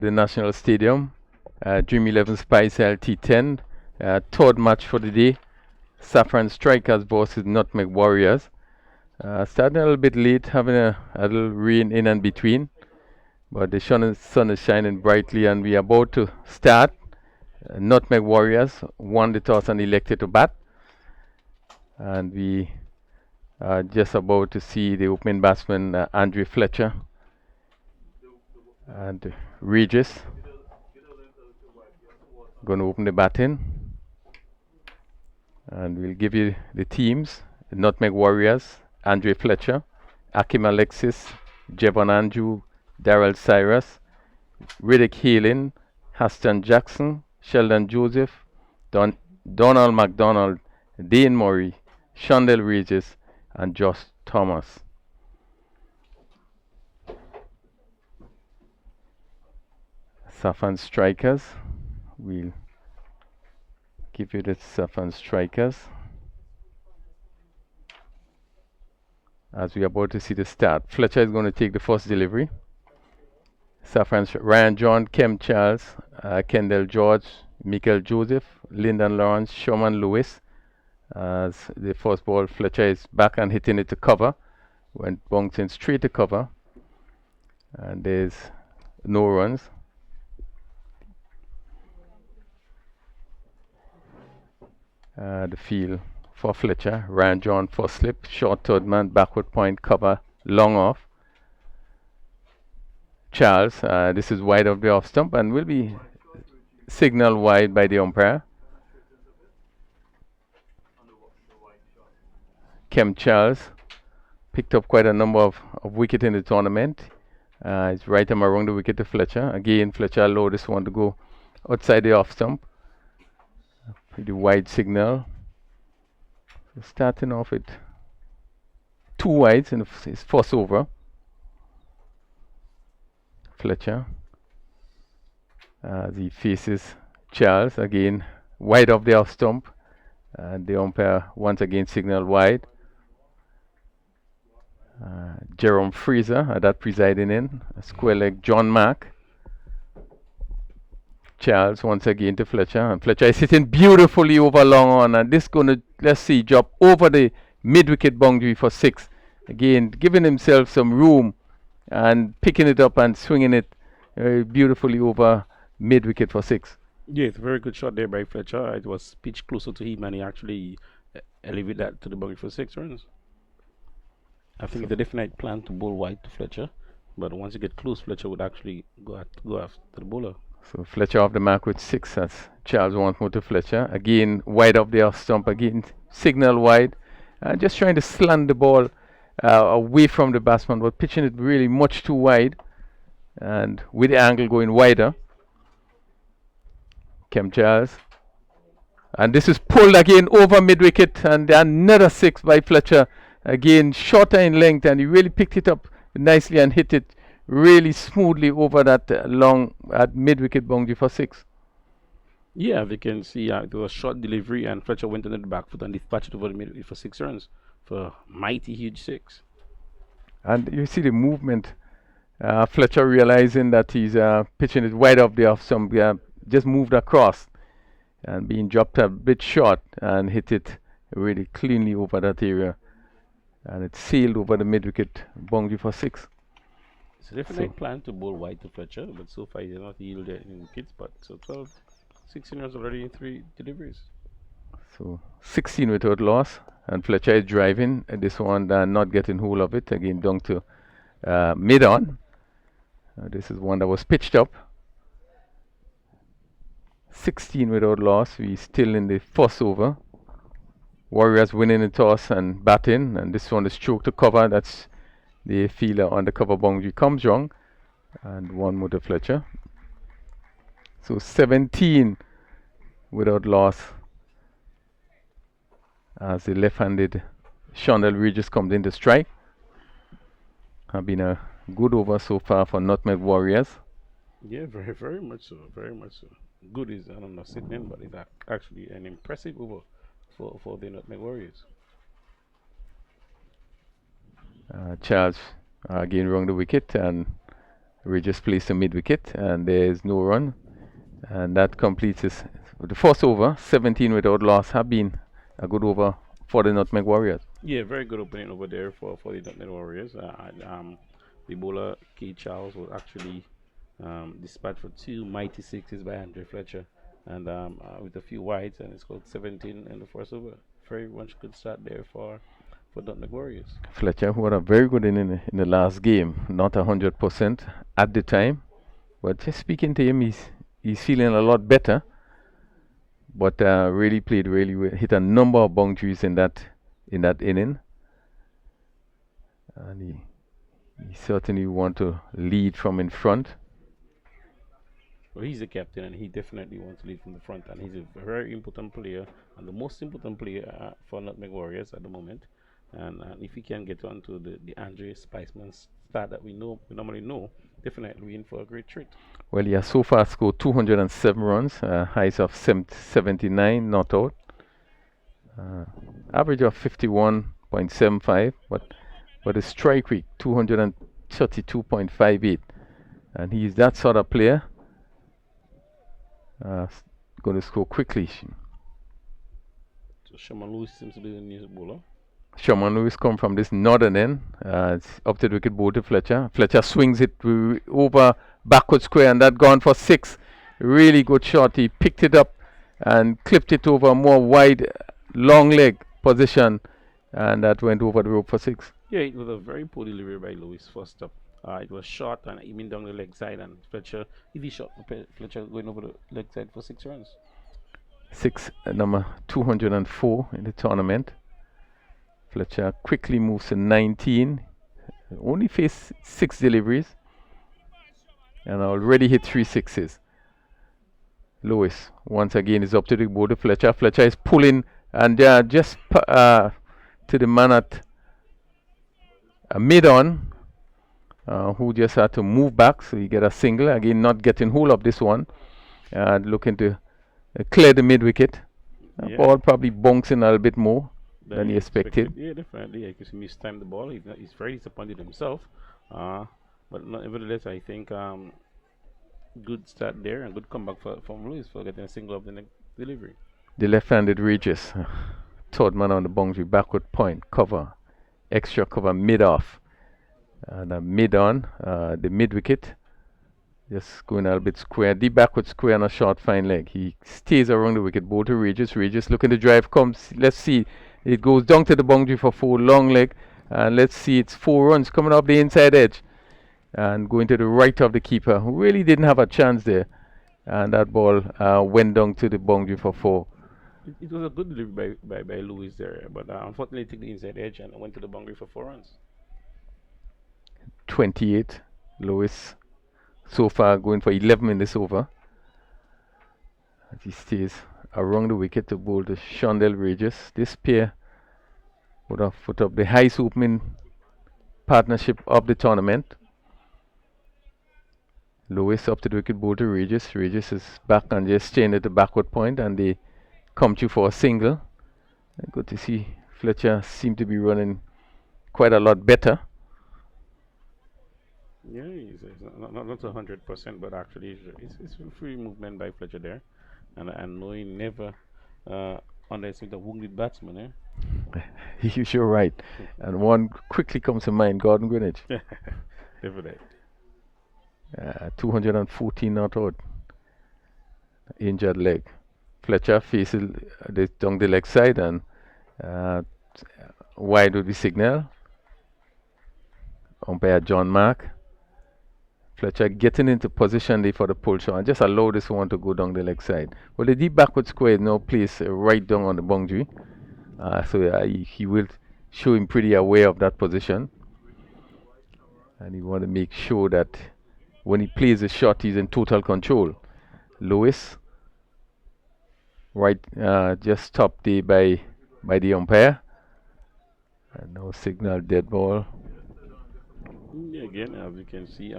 the National Stadium. Dream11 Spice T10. Third match for the day. Saffron Strikers versus Nutmeg Warriors. Starting a little bit late, having a little rain in and between. But the sun is shining brightly and we are about to start. Nutmeg Warriors won the toss and elected to bat. And we are just about to see the opening batsman, Andre Fletcher and Regis going to open the batting. And we'll give you the teams. The Nutmeg Warriors, Andre Fletcher, Akim Alexis, Jevon Andrew, Darrell Cyrus, Riddick Healing, Haston Jackson, Sheldon Joseph, Donald McDonald, Dane Murray, Shondell Regis, and Josh Thomas. Saffron Strikers. We'll give you the Saffron Strikers as we are about to see the start. Fletcher is going to take the first delivery. Saffron, Ryan John, Kem Charles, Kendall George, Michael Joseph, Lyndon Lawrence, Sherman Lewis. As the first ball, Fletcher is back and hitting it to cover. Went bouncing straight to cover. And there's no runs. The field for Fletcher. Ryan John first slip, short third man, backward point, cover, long off. Charles, this is wide of the off stump and will be signaled wide by the umpire. Kem Charles picked up quite a number of wickets in the tournament. It's right arm around the wicket to Fletcher. Again, Fletcher allowed this one to go outside the off stump. Pretty wide signal. So starting off with 2 wides in his first over. Fletcher as he faces Charles, again wide of the off stump, and the umpire once again signal wide. Jerome Fraser, that presiding in, a square leg John Mack. Charles once again to Fletcher, and Fletcher is hitting beautifully over long on, and this gonna, let's see, drop over the mid wicket boundary for 6. Again, giving himself some room and picking it up and swinging it beautifully over mid wicket for 6. Yeah, it's a very good shot there by Fletcher. It was pitched closer to him and he actually elevated that to the boundary for 6 runs. I think it's a definite plan to bowl wide to Fletcher, but once you get close, Fletcher would actually go after the bowler. So Fletcher off the mark with 6 as Charles wants more to Fletcher. Again, wide of the off stump, again, signal wide. Just trying to slant the ball away from the batsman, but pitching it really much too wide. And with the angle going wider. Kem Charles. And this is pulled again over mid wicket, and another 6 by Fletcher. Again, shorter in length, and he really picked it up nicely and hit it really smoothly over that long at mid-wicket boundary for 6. Yeah, we can see it was short delivery and Fletcher went on the back foot and dispatched it over the mid-wicket for 6 runs for a mighty huge 6. And you see the movement. Fletcher realizing that he's pitching it wide off the off stump, just moved across and being dropped a bit short and hit it really cleanly over that area. And it sailed over the mid-wicket boundary for 6. It's a definite plan to bowl wide to Fletcher, but so far he did not yield any wickets. But so 16 runs already in 3 deliveries. So 16 without loss, and Fletcher is driving this one, not getting hold of it. Again, down to mid-on. This is one that was pitched up. 16 without loss. We still in the first over. Warriors winning the toss and batting, and this one is stroke to cover. That's the fielder on the cover boundary comes wrong, and one more to Fletcher. So 17 without loss as the left-handed Shondell Regis comes in to strike. Have been a good over so far for Nutmeg Warriors. Yeah, very much so, very much so. Good is an understatement, but it's actually an impressive over for the Nutmeg Warriors. Charles again wrong the wicket, and Regis placed a mid wicket, and there's no run, and that completes the first over. 17 without loss have been a good over for the Nutmeg Warriors. Yeah, very good opening over there for the Nutmeg Warriors. The bowler K. Charles was actually dispatched for 2 mighty sixes by Andre Fletcher, and with a few wides, and it's scored 17 in the first over. Very much good start there for Nutmeg Warriors. Fletcher, who had a very good inning in the last game, not 100% at the time, but just speaking to him, he's feeling a lot better. But really played really well. Hit a number of boundaries in that inning, and he certainly want to lead from in front. Well, he's the captain, and he definitely wants to lead from the front, and he's a very important player, and the most important player for Nutmeg Warriors at the moment. And if he can get onto the Andre Spiceman start that we normally know, definitely in for a great treat. Well, he has so far scored 207 runs, highs of 79, not out. Average of 51.75, but his strike rate 232.58, and he's that sort of player. Going to score quickly. So Shaman Lewis seems to be the new bowler. Shaman Lewis come from this northern end. It's up to the wicket ball to Fletcher. Fletcher swings it over backward square, and that gone for 6. Really good shot. He picked it up and clipped it over more wide, long leg position, and that went over the rope for 6. Yeah, it was a very poor delivery by Lewis first up. It was short and even down the leg side, and Fletcher, if he shot Fletcher going over the leg side for 6 runs. 6, number 204 in the tournament. Fletcher quickly moves to 19. Only faced 6 deliveries, and already hit 3 sixes. Lewis once again is up to the board of Fletcher. Fletcher is pulling, and just to the man at mid-on, who just had to move back, so you get a single. Again, not getting hold of this one, looking to clear the mid-wicket. Yeah. Ball probably bouncing a little bit more than he expected. Yeah, definitely. Because he mistimed the ball. He's very disappointed himself. But nevertheless, I think good start there and good comeback from Lewis for getting a single of the next delivery. The left-handed Regis, third man on the boundary, backward point, cover, extra cover mid-off, and mid-on, the mid-wicket, just going a little bit square, deep backward square on a short fine leg. He stays around the wicket, ball to Regis. Regis looking to drive, comes, let's see, it goes down to the boundary for 4, long leg, and let's see, it's 4 runs coming up the inside edge and going to the right of the keeper, who really didn't have a chance there, and that ball went down to the boundary for 4. It was a good delivery by Lewis there, but unfortunately took the inside edge and went to the boundary for 4 runs. 28, Lewis so far going for 11 in this over, as he stays around the wicket to bowl to Shondell Regis. This pair would have put up the highest opening partnership of the tournament. Lewis up to the wicket, bowl to Regis. Regis is back and just chained at the backward point, and they come to for a single. And good to see Fletcher seem to be running quite a lot better. Yeah, he's not 100%, but actually it's free movement by Fletcher there, and knowing never underestimate the wounded batsman. You're right. And one quickly comes to mind, Gordon Greenwich. Definitely. 214 not out. Injured leg. Fletcher faces down the leg side, and wide would be signal. Umpire John Mark. Fletcher getting into position there for the pull shot, and just allow this one to go down the leg side. Well, the deep backward square is now placed right down on the boundary, so he will show him pretty aware of that position, and he want to make sure that when he plays the shot, he's in total control. Lewis, right, just stopped there by the umpire, and now signal dead ball. Yeah, again, as you can see,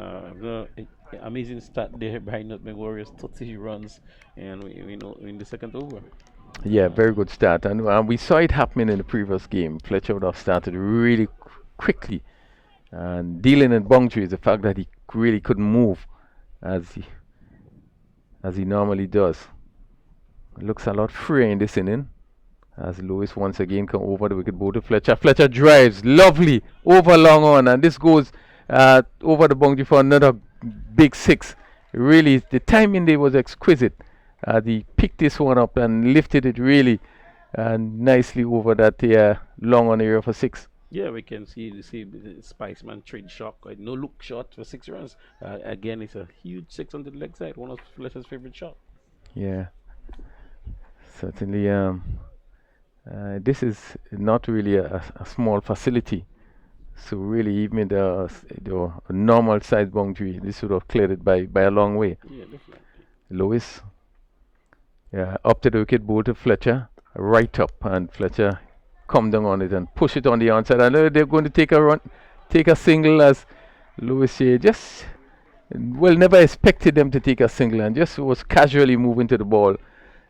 amazing start there by Nutmeg Warriors, 30 runs, and we know in the second over. Yeah, very good start, and we saw it happening in the previous game. Fletcher would have started really quickly And dealing in boundary is the fact that he really couldn't move as he normally does. Looks a lot freer in this inning as Lewis once again come over the wicket ball to Fletcher. Fletcher drives lovely over long on, and this goes over the boundary for another big six. Really, the timing there was exquisite. He picked this one up and lifted it really nicely over that long on area for six. Yeah, we can see the Spiceman trade shock, no look shot for 6 runs. Again, it's a huge six on the leg side, one of Fletcher's favorite shots. Yeah, certainly. This is not really a small facility, so really even the normal size boundary, this would have cleared it by a long way. Yeah, definitely. Lewis, up to the wicket, ball to Fletcher, right up, and Fletcher come down on it and push it on the onside. I know they're going to take a single, as Lewis here just never expected them to take a single and just was casually moving to the ball,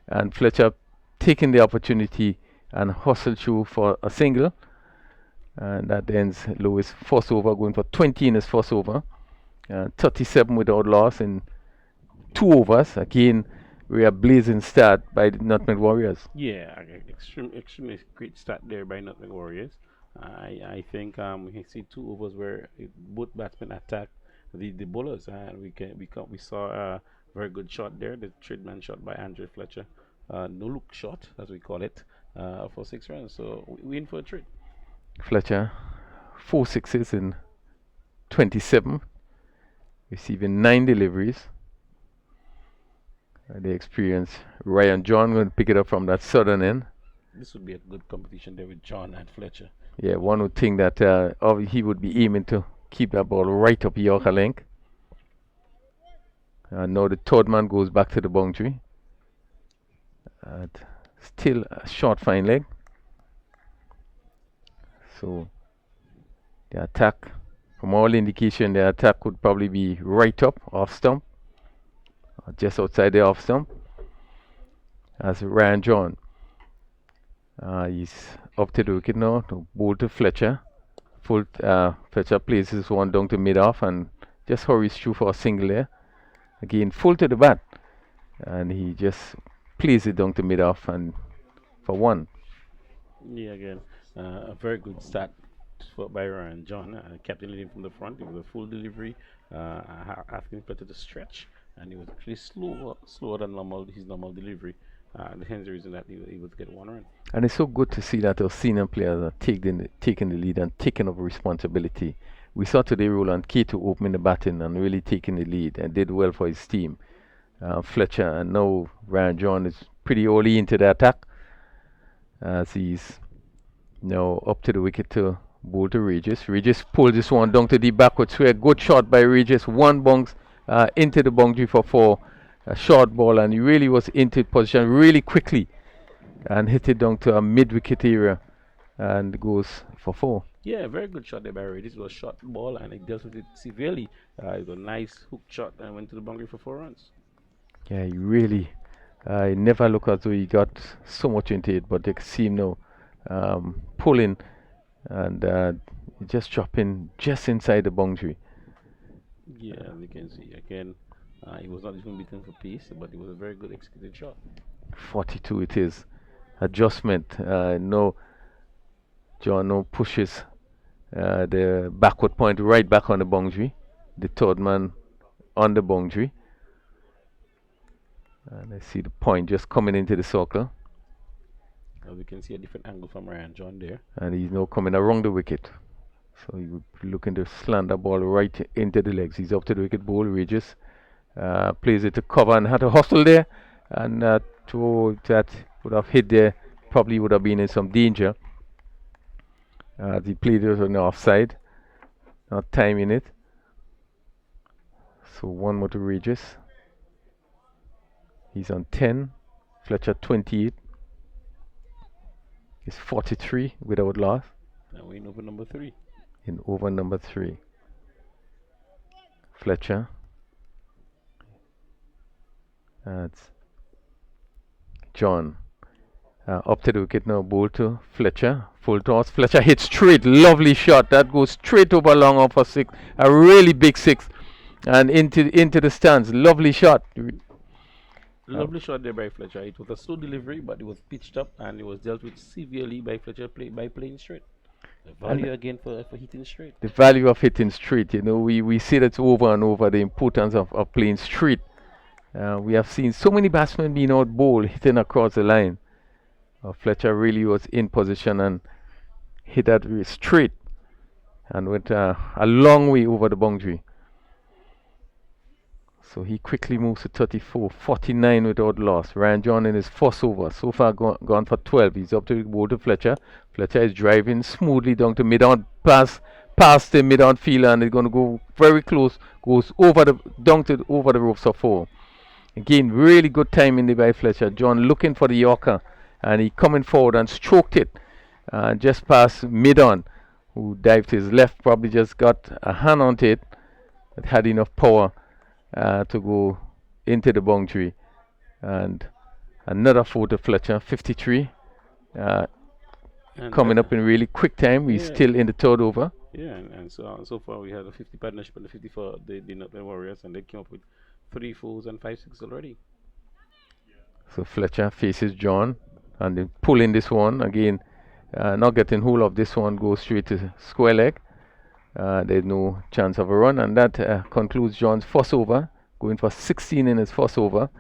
and Fletcher taking the opportunity and hustled through for a single, and that ends Lewis' first over, going for 20 in his first over, 37 without loss in 2 overs. Again, we are blazing start by the Nutmeg Warriors. Yeah, extremely great start there by Nutmeg Warriors. I think we can see 2 overs where both batsmen attacked the bowlers, and we saw a very good shot there, the treatment shot by Andre Fletcher, no look shot as we call it, for 6 runs. So we in for a treat. Fletcher, 4 sixes in 27, receiving 9 deliveries. The experienced Ryan John going to pick it up from that southern end. This would be a good competition there with John and Fletcher. Yeah, one would think that he would be aiming to keep that ball right up Yorker length. Now the third man goes back to the boundary. Still a short fine leg. So the attack, from all indication, the attack would probably be right up off stump, just outside the off stump. As Ryan John, he's up to the wicket now to bowl to Fletcher. Fletcher places one down to mid off and just hurries through for a single there. Again, full to the bat, and he just plays it down to mid off and for 1. Yeah, again, a very good start by Ryan John. Kept leading from the front. It was a full delivery, asking Fletcher to stretch, and he was actually slower than his normal delivery. Hence the reason that he was able to get 1 run. And it's so good to see that our senior players are taking the lead and taking up responsibility. We saw today Roland Keto opening the batting and really taking the lead and did well for his team. Fletcher, and now Ryan John is pretty early into the attack, as he's now up to the wicket to bowl to Regis. Regis pulled this one down to the backward square. Good shot by Regis. 1 bounce into the boundary for 4. A short ball, and he really was into position really quickly and hit it down to a mid-wicket area and goes for 4. Yeah, very good shot there by Ray. This was a short ball and he dealt with it severely. It was a nice hook shot and went to the boundary for 4 runs. Yeah, he really it never looked as though he got so much into it, but you can see him now pulling and just dropping just inside the boundary. Yeah, as you can see again, he was not even beaten for pace, but it was a very good executed shot. 42 it is. Adjustment. No, John no pushes the backward point right back on the boundary. The third man on the boundary. And I see the point just coming into the circle. We can see a different angle from Ryan John there. And he's now coming around the wicket. So he would be looking to slant the ball right into the legs. He's up to the wicket, ball Regis. Plays it to cover and had to hustle there. And throw that would have hit there. Probably would have been in some danger. The played it on the offside. Not timing it. So 1 more to Regis. He's on 10. Fletcher 28. He's 43 without loss. And we're in over number 3. In over number 3. Fletcher. That's John. Up to the wicket now, ball to Fletcher. Full toss. Fletcher hits straight. Lovely shot. That goes straight over long off for six. A really big six. And into the stands. Lovely shot. Lovely shot there by Fletcher. It was a slow delivery, but it was pitched up and it was dealt with severely by Fletcher by playing straight. The value again for hitting straight. The value of hitting straight. You know, we see that over and over, the importance of playing straight. We have seen so many batsmen being out bowled, hitting across the line. Fletcher really was in position and hit that straight and went a long way over the boundary. So he quickly moves to 34, 49 without loss. Ryan John in his first over, so far gone for 12. He's up to the ball to Fletcher. Fletcher is driving smoothly down to mid-on, past the mid-on fielder, and it's going to go very close. Goes over over the ropes of 4. Again, really good timing there by Fletcher. John looking for the Yorker, and he coming forward and stroked it just past mid-on, who dived to his left, probably just got a hand onto it. It had enough power to go into the boundary. And another 4 to Fletcher, 53. Coming up in really quick time. We're still in the third over. Yeah, and so far we had a 50 partnership and a 50 for the Nutmeg Warriors, and they came up with 3 4s and 5 6 already. So Fletcher faces John and then pulling this one again, not getting hold of this one, goes straight to square leg. There's no chance of a run, and that concludes John's first over, going for 16 in his first over,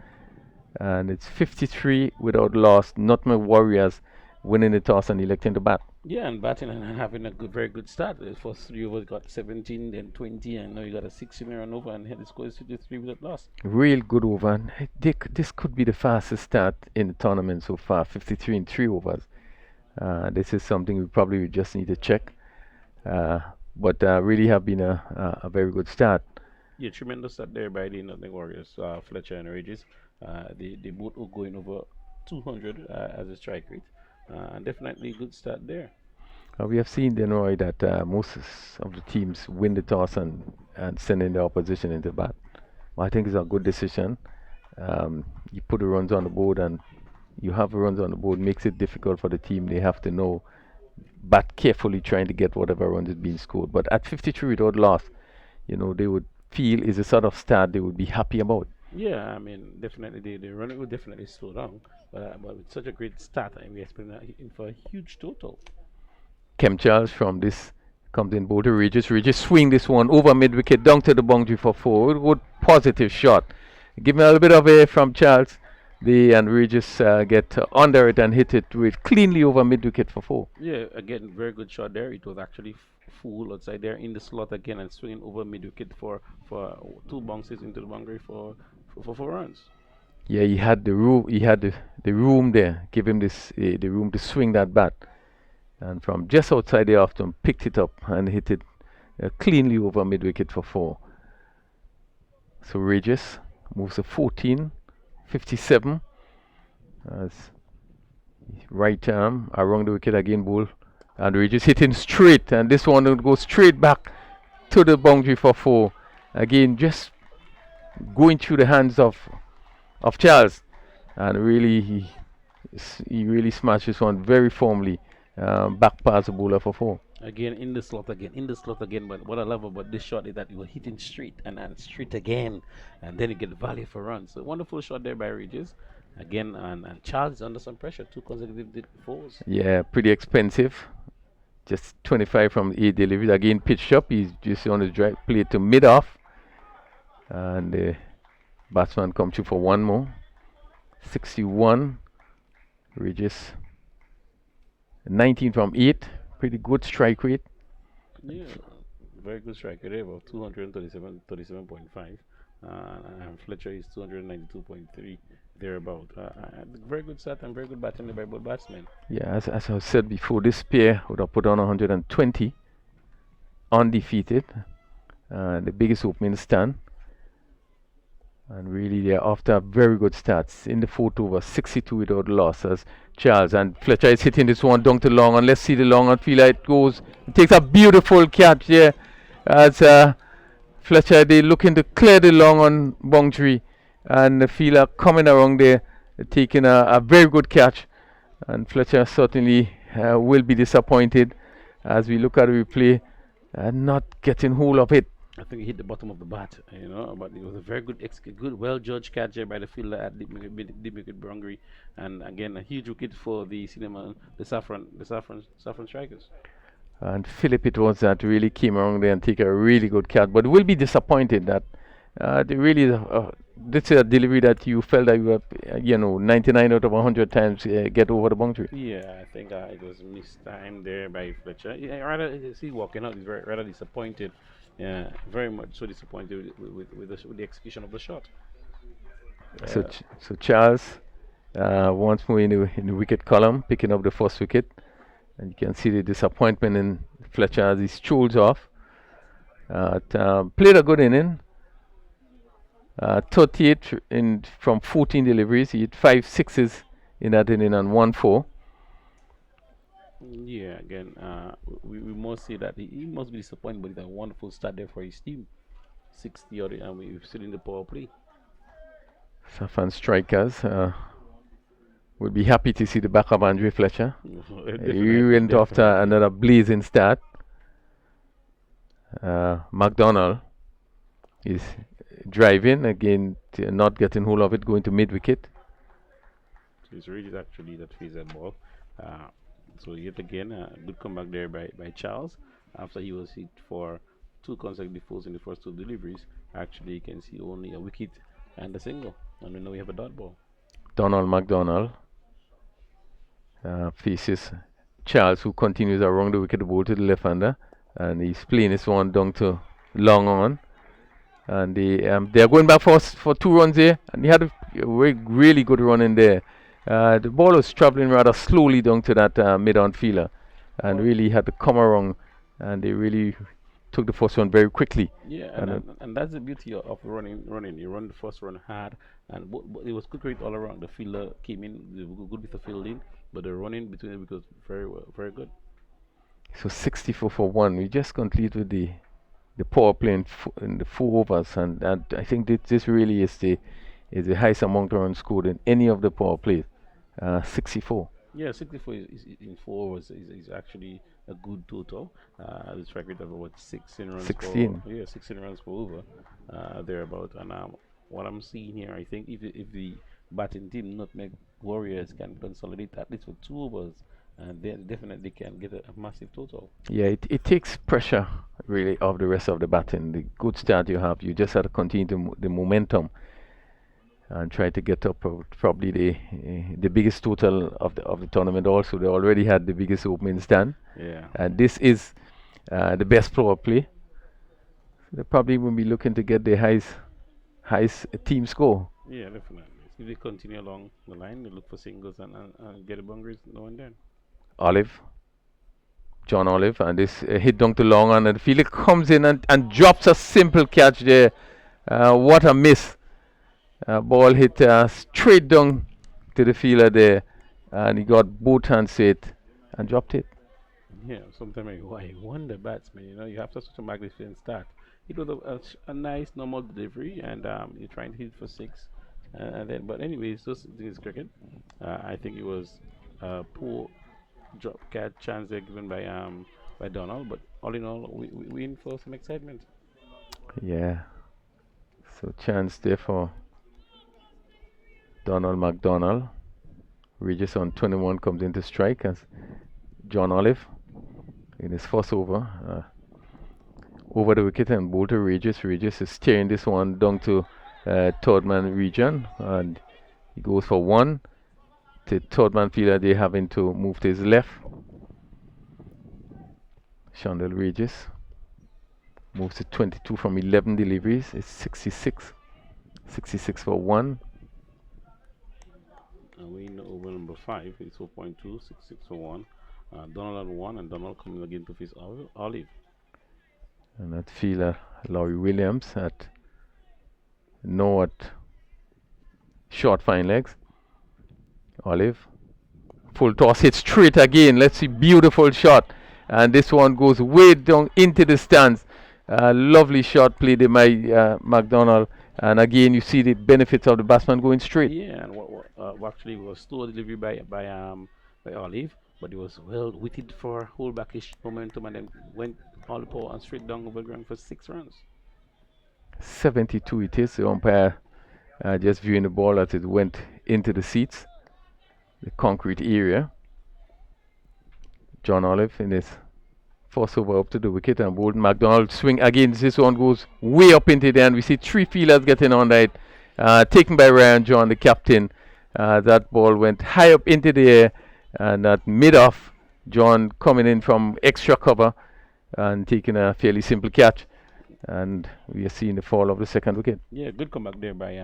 and it's 53 without loss. Nutmeg Warriors winning the toss and electing to bat. Yeah, and batting and having a very good start. The first 3 overs got 17, then 20, and now you got a 16 run over, and the score is 53 without loss. Real good over, and this could be the fastest start in the tournament so far. 53 in 3 overs. This is something we probably just need to check. But really have been a very good start. Yeah, tremendous start there by the Nutmeg Warriors, Fletcher and Regis. They both are going over 200 as a strike rate. And definitely a good start there. We have seen, Roy, that most of the teams win the toss and send in the opposition into bat. Well, I think it's a good decision. You put the runs on the board, and you have the runs on the board, makes it difficult for the team. They have to know, bat carefully, trying to get whatever runs is being scored. But at 53 without loss, you know, they would feel is a sort of start they would be happy about. Yeah, I mean, definitely the running will definitely slow down. But with such a great start, we expect in for a huge total. Kem Charles from this comes in both to Regis. Regis swing this one over mid-wicket down to the boundary for 4. Good positive shot. Give me a little bit of air from Charles. And Regis get under it and hit it with cleanly over mid-wicket for 4. Yeah, again, very good shot there. It was actually full outside there in the slot again and swinging over mid-wicket for 2 bounces into the boundary for 4 runs. Yeah, he had the room. He had the room there. Give him the room to swing that bat, and from just outside the off stump, picked it up and hit it cleanly over mid wicket for 4. So Regis moves to 14, 57. As right arm around the wicket again, ball, and Regis hitting straight, and this one will go straight back to the boundary for 4. Again, just going through the hands of Charles, and really he really smashed this one very firmly back past the bowler for 4. Again in the slot again. But what I love about this shot is that you were hitting straight and straight again, and then you get value for runs. So wonderful shot there by Regis again, and Charles is under some pressure. 2 consecutive 4s. Yeah, pretty expensive. Just 25 from the delivery. Again pitched up. He's just on his drive, played to mid off, and batsman come through for 1 more. 61. Regis 19 from 8. Pretty good strike rate. Yeah, very good strike rate, about 237.5. And Fletcher is 292.3 thereabout. Very good start and very good batting by both batsmen. Yeah, as I said before, this pair would have put on 120 undefeated, the biggest opening stand. And really, they're after very good starts. In the 4th over, 62 without losses. Charles and Fletcher is hitting this one down to long, and let's see the long on fielder. It goes. It takes a beautiful catch here as Fletcher, they looking to clear the long on boundary, and the fielder coming around there, taking a very good catch. And Fletcher certainly will be disappointed as we look at the replay and not getting hold of it. I think he hit the bottom of the bat, but it was a very good, well-judged catch there by the fielder at deep wicket boundary, and again a huge wicket for the cinema, the Saffron strikers. And Philip it was that really came around there and take a really good catch, but will be disappointed that they really this is a delivery that you felt that you were 99 out of 100 times get over the boundary. Yeah, I think it was missed time there by Fletcher. Yeah, rather see walking out, he's rather disappointed. Yeah, very much so disappointed with the execution of the shot. So Charles once more in the wicket column, picking up the first wicket. And you can see the disappointment in Fletcher as he strolls off. Played a good inning. 38 from 14 deliveries. He hit 5 sixes in that inning and 1 4. Yeah, again, we must say that he must be disappointed, but it's a wonderful start there for his team. 60 odd, and we've still in the power play. Saffron strikers will be happy to see the back of Andre Fletcher. He went after another blazing start. McDonald is driving again, not getting hold of it, going to mid wicket. So it's really actually that phase that ball. So yet again, a good comeback there by Charles after he was hit for 2 consecutive balls in the first 2 deliveries. Actually, you can see only a wicket and a single, and we know we have a dot ball. Donald McDonald faces Charles, who continues around the wicket ball to the left-hander, and he's playing this one down to long on. And they are going back for 2 runs here, and he had a really good run in there. The ball was traveling rather slowly down to that mid-on fielder, and really had to come around, and they really took the first one very quickly. Yeah, and that's the beauty of running. You run the first run hard, and it was good rate all around. The fielder came in, good with the fielding, but the running between them was very good. So 64 for 1. We just complete with the power play in the 4 overs, and I think this really is the highest amount of runs scored in any of the power plays. 64. Yeah, 64 is in 4 overs is actually a good total. The strike rate of about 16 runs. 16. 16 runs per over, thereabout. And what I'm seeing here, I think if the batting team Nutmeg Warriors can consolidate at least for 2 overs, and then definitely can get a massive total. Yeah, it takes pressure really off the rest of the batting. The good start you have, you just have to continue the momentum and try to get up probably the biggest total of the tournament. Also, they already had the biggest opening stand. Yeah. And this is the best power play. They probably will be looking to get the highest team score. Yeah, definitely. If they continue along the line, they look for singles and get the boundaries now and then. John Olive, and this hit down to long on, and the fielder comes in and drops a simple catch there. What a miss. Ball hit straight down to the fielder there, and he got both hands to it and dropped it. Yeah, sometimes I wonder, batsman, you have such a magnificent start. It was a nice normal delivery, and you're trying to hit for 6, and then. But anyways, this is cricket. I think it was a poor drop catch chance there given by Donald, but all in all, we in for some excitement. Yeah. So chance there for Donald McDonald. Regis on 21 comes into strike as John Olive in his first over the wicket and bowled to Regis. Regis is steering this one down to third man region, and he goes for 1. The third man fielder, they having to move to his left. Chandel Regis moves to 22 from 11 deliveries. It's 66 for 1. We in over number 5. It's 4.2, 66 for 1. Donald at 1, and Donald coming again to face Olive. And that fielder, Laurie Williams, at short fine legs. Olive, full toss, hit straight again. Let's see, beautiful shot, and this one goes way down into the stands. Lovely shot played by McDonald, and again you see the benefits of the batsman going straight. Yeah, and what actually was slow delivery by by Olive, but it was well witted for whole-backish momentum and then went all the power and straight down over ground for 6 runs. 72 it is. The umpire just viewing the ball as it went into the seats, the concrete area. John Olive in his force over up to the wicket, and Bolton McDonald swing again. This one goes way up into there, and we see 3 fielders getting on that. Taken by Ryan John, the captain. That ball went high up into the air, and at mid-off, John coming in from extra cover and taking a fairly simple catch. And we are seeing the fall of the second wicket. Yeah, good comeback there by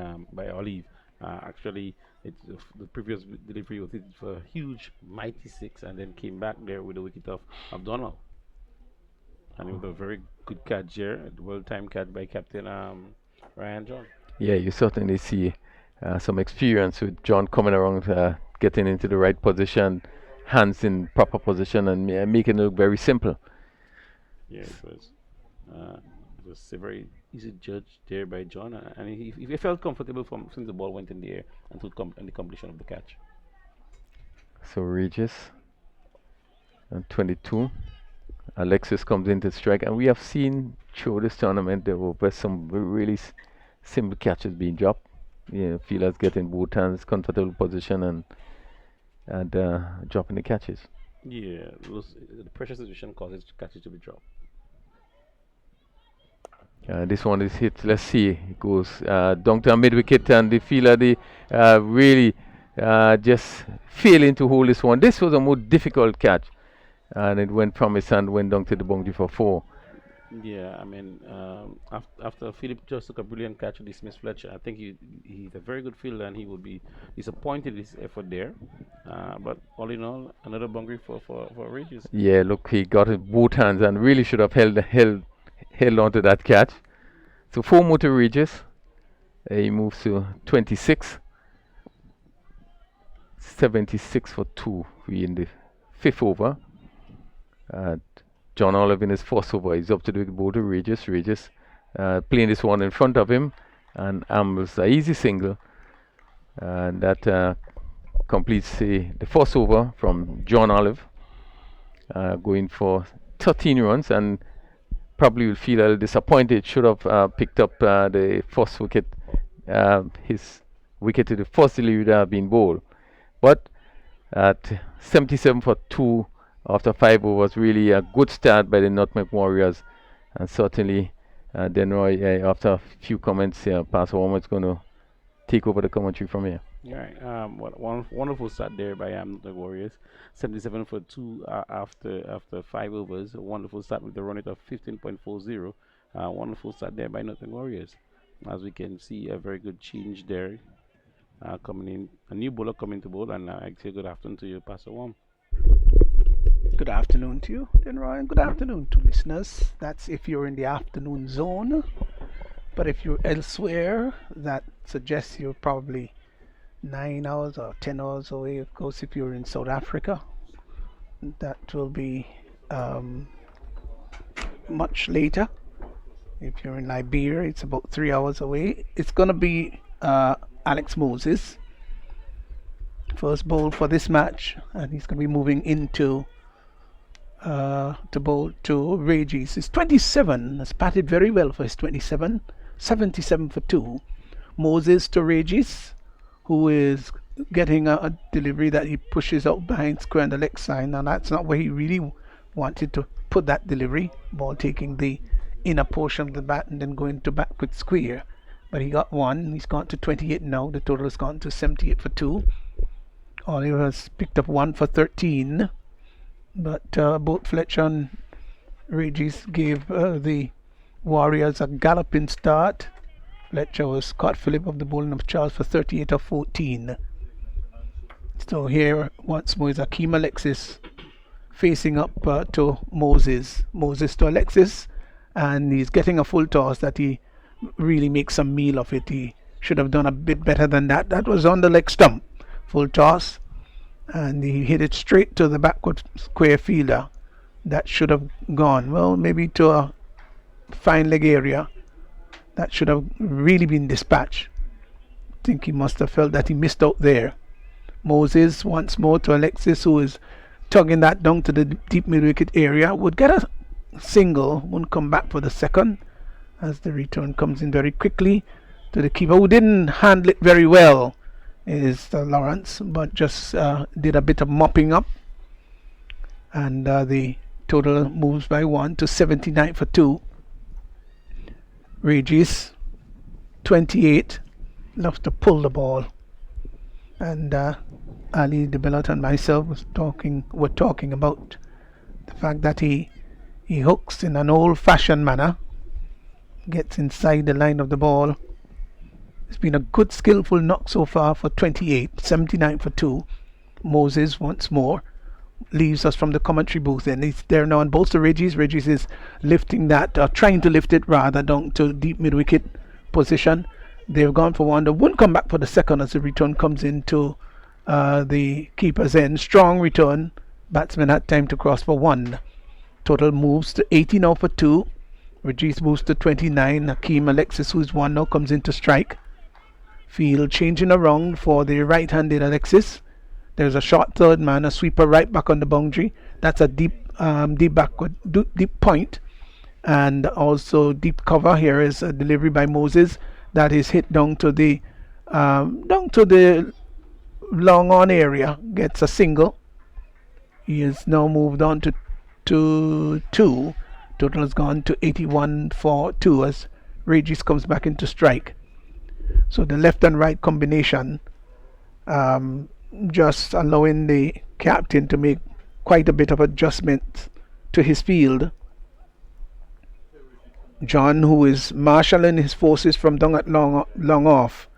Olive. Actually, the previous delivery was hit for a huge, mighty 6, and then came back there with the wicket of Abdonald. And it was a very good catch there, a well-timed catch by Captain Ryan John. Yeah, you certainly see some experience with John coming around, getting into the right position, hands in proper position, and making it look very simple. Yeah, it was. Was a very easy judge there by John, and he felt comfortable since the ball went in the air until the completion of the catch. So Regis and 22. Alexis comes in to strike, and we have seen through this tournament there were some really simple catches being dropped. Fielders getting both hands, comfortable position, and dropping the catches. Yeah, the pressure situation causes catches to be dropped. This one is hit. Let's see. It goes down to mid wicket, and the fielder really just failing to hold this one. This was a more difficult catch, and it went from his hand, went down to the boundary for 4. Yeah, I mean, after Philip just took a brilliant catch to dismiss Fletcher, I think he's a very good fielder, and he will be disappointed with his effort there. But all in all, another boundary for Regis. Yeah, look, he got it both hands and really should have held on to that catch. So 4 more to Regis. He moves to 26. 76 for 2. We in the 5th over. John Olive in his first over. He's up to the ball to Regis. Regis playing this one in front of him and ambles an easy single. And that completes the first over from John Olive. Going for 13 runs, and probably will feel a little disappointed. Should have picked up the first wicket, his wicket to the first delivery that had been bowled. But at 77 for 2 after 5 overs, really a good start by the Nutmeg Warriors. And certainly, Denroy, after a few comments, Pastor Womack is going to take over the commentary from here. Right. One wonderful start there by the Warriors. 77 for 2 after 5 overs. A wonderful start with the run rate of 15.40. Wonderful start there by Northern Warriors. As we can see, a very good change there coming in. A new bowler coming to bowl, and I say good afternoon to you, Pastor Wom. Good afternoon to you, then Ryan. Good afternoon to listeners. That's if you're in the afternoon zone. But if you're elsewhere, that suggests you're probably 9 hours or 10 hours away. Of course, if you're in South Africa, that will be much later. If you're in Liberia, it's about 3 hours away. It's going to be Alex Moses, first bowl for this match, and he's going to be moving into to bowl to Regis. He's 27, has batted very well for his 27, 77 for 2. Moses to Regis, who is getting a delivery that he pushes out behind square on the leg side, and that's not where he really wanted to put that delivery. Ball taking the inner portion of the bat and then going to backward square. But he got one. He's gone to 28 now. The total has gone to 78 for 2. Oliver has picked up 1 for 13. But both Fletcher and Regis gave the Warriors a galloping start. Fletcher was Scott Phillip of the bowling of Charles for 38 of 14. So here once more is Akeem Alexis facing up to Moses. Moses to Alexis, and he's getting a full toss that he really makes some meal of it. He should have done a bit better than that. That was on the leg stump. Full toss, and he hit it straight to the backward square fielder. That should have gone, well, maybe to a fine leg area. That should have really been dispatched. I think he must have felt that he missed out there. Moses once more to Alexis, who is tugging that down to the deep mid-wicket area. Would get a single, won't come back for the second, as the return comes in very quickly to the keeper, who didn't handle it very well, is Lawrence, but just did a bit of mopping up. And the total moves by 1 to 79 for 2. Regis, 28, loves to pull the ball. And Ali de Belot and myself were talking about the fact that he hooks in an old-fashioned manner, gets inside the line of the ball. It's been a good skillful knock so far for 28, 79 for 2. Moses once more leaves us from the commentary booth, and he's there now on both the Regis. Regis is lifting that, trying to lift it rather down to deep mid-wicket position. They've gone for one. They won't come back for the second as the return comes into the keeper's end. Strong return. Batsman had time to cross for 1. Total moves to 80 now for 2. Regis moves to 29. Hakeem Alexis, who's 1 now, comes into strike. Field changing around for the right-handed Alexis. There's a short third man, a sweeper right back on the boundary. That's a deep point, and also deep cover. Here is a delivery by Moses that is hit down to the long on area. Gets a single. He has now moved on to 2. Total has gone to 81 for 2 as Regis comes back into strike. So the left and right combination, just allowing the captain to make quite a bit of adjustment to his field. John, who is marshalling his forces from down at long off,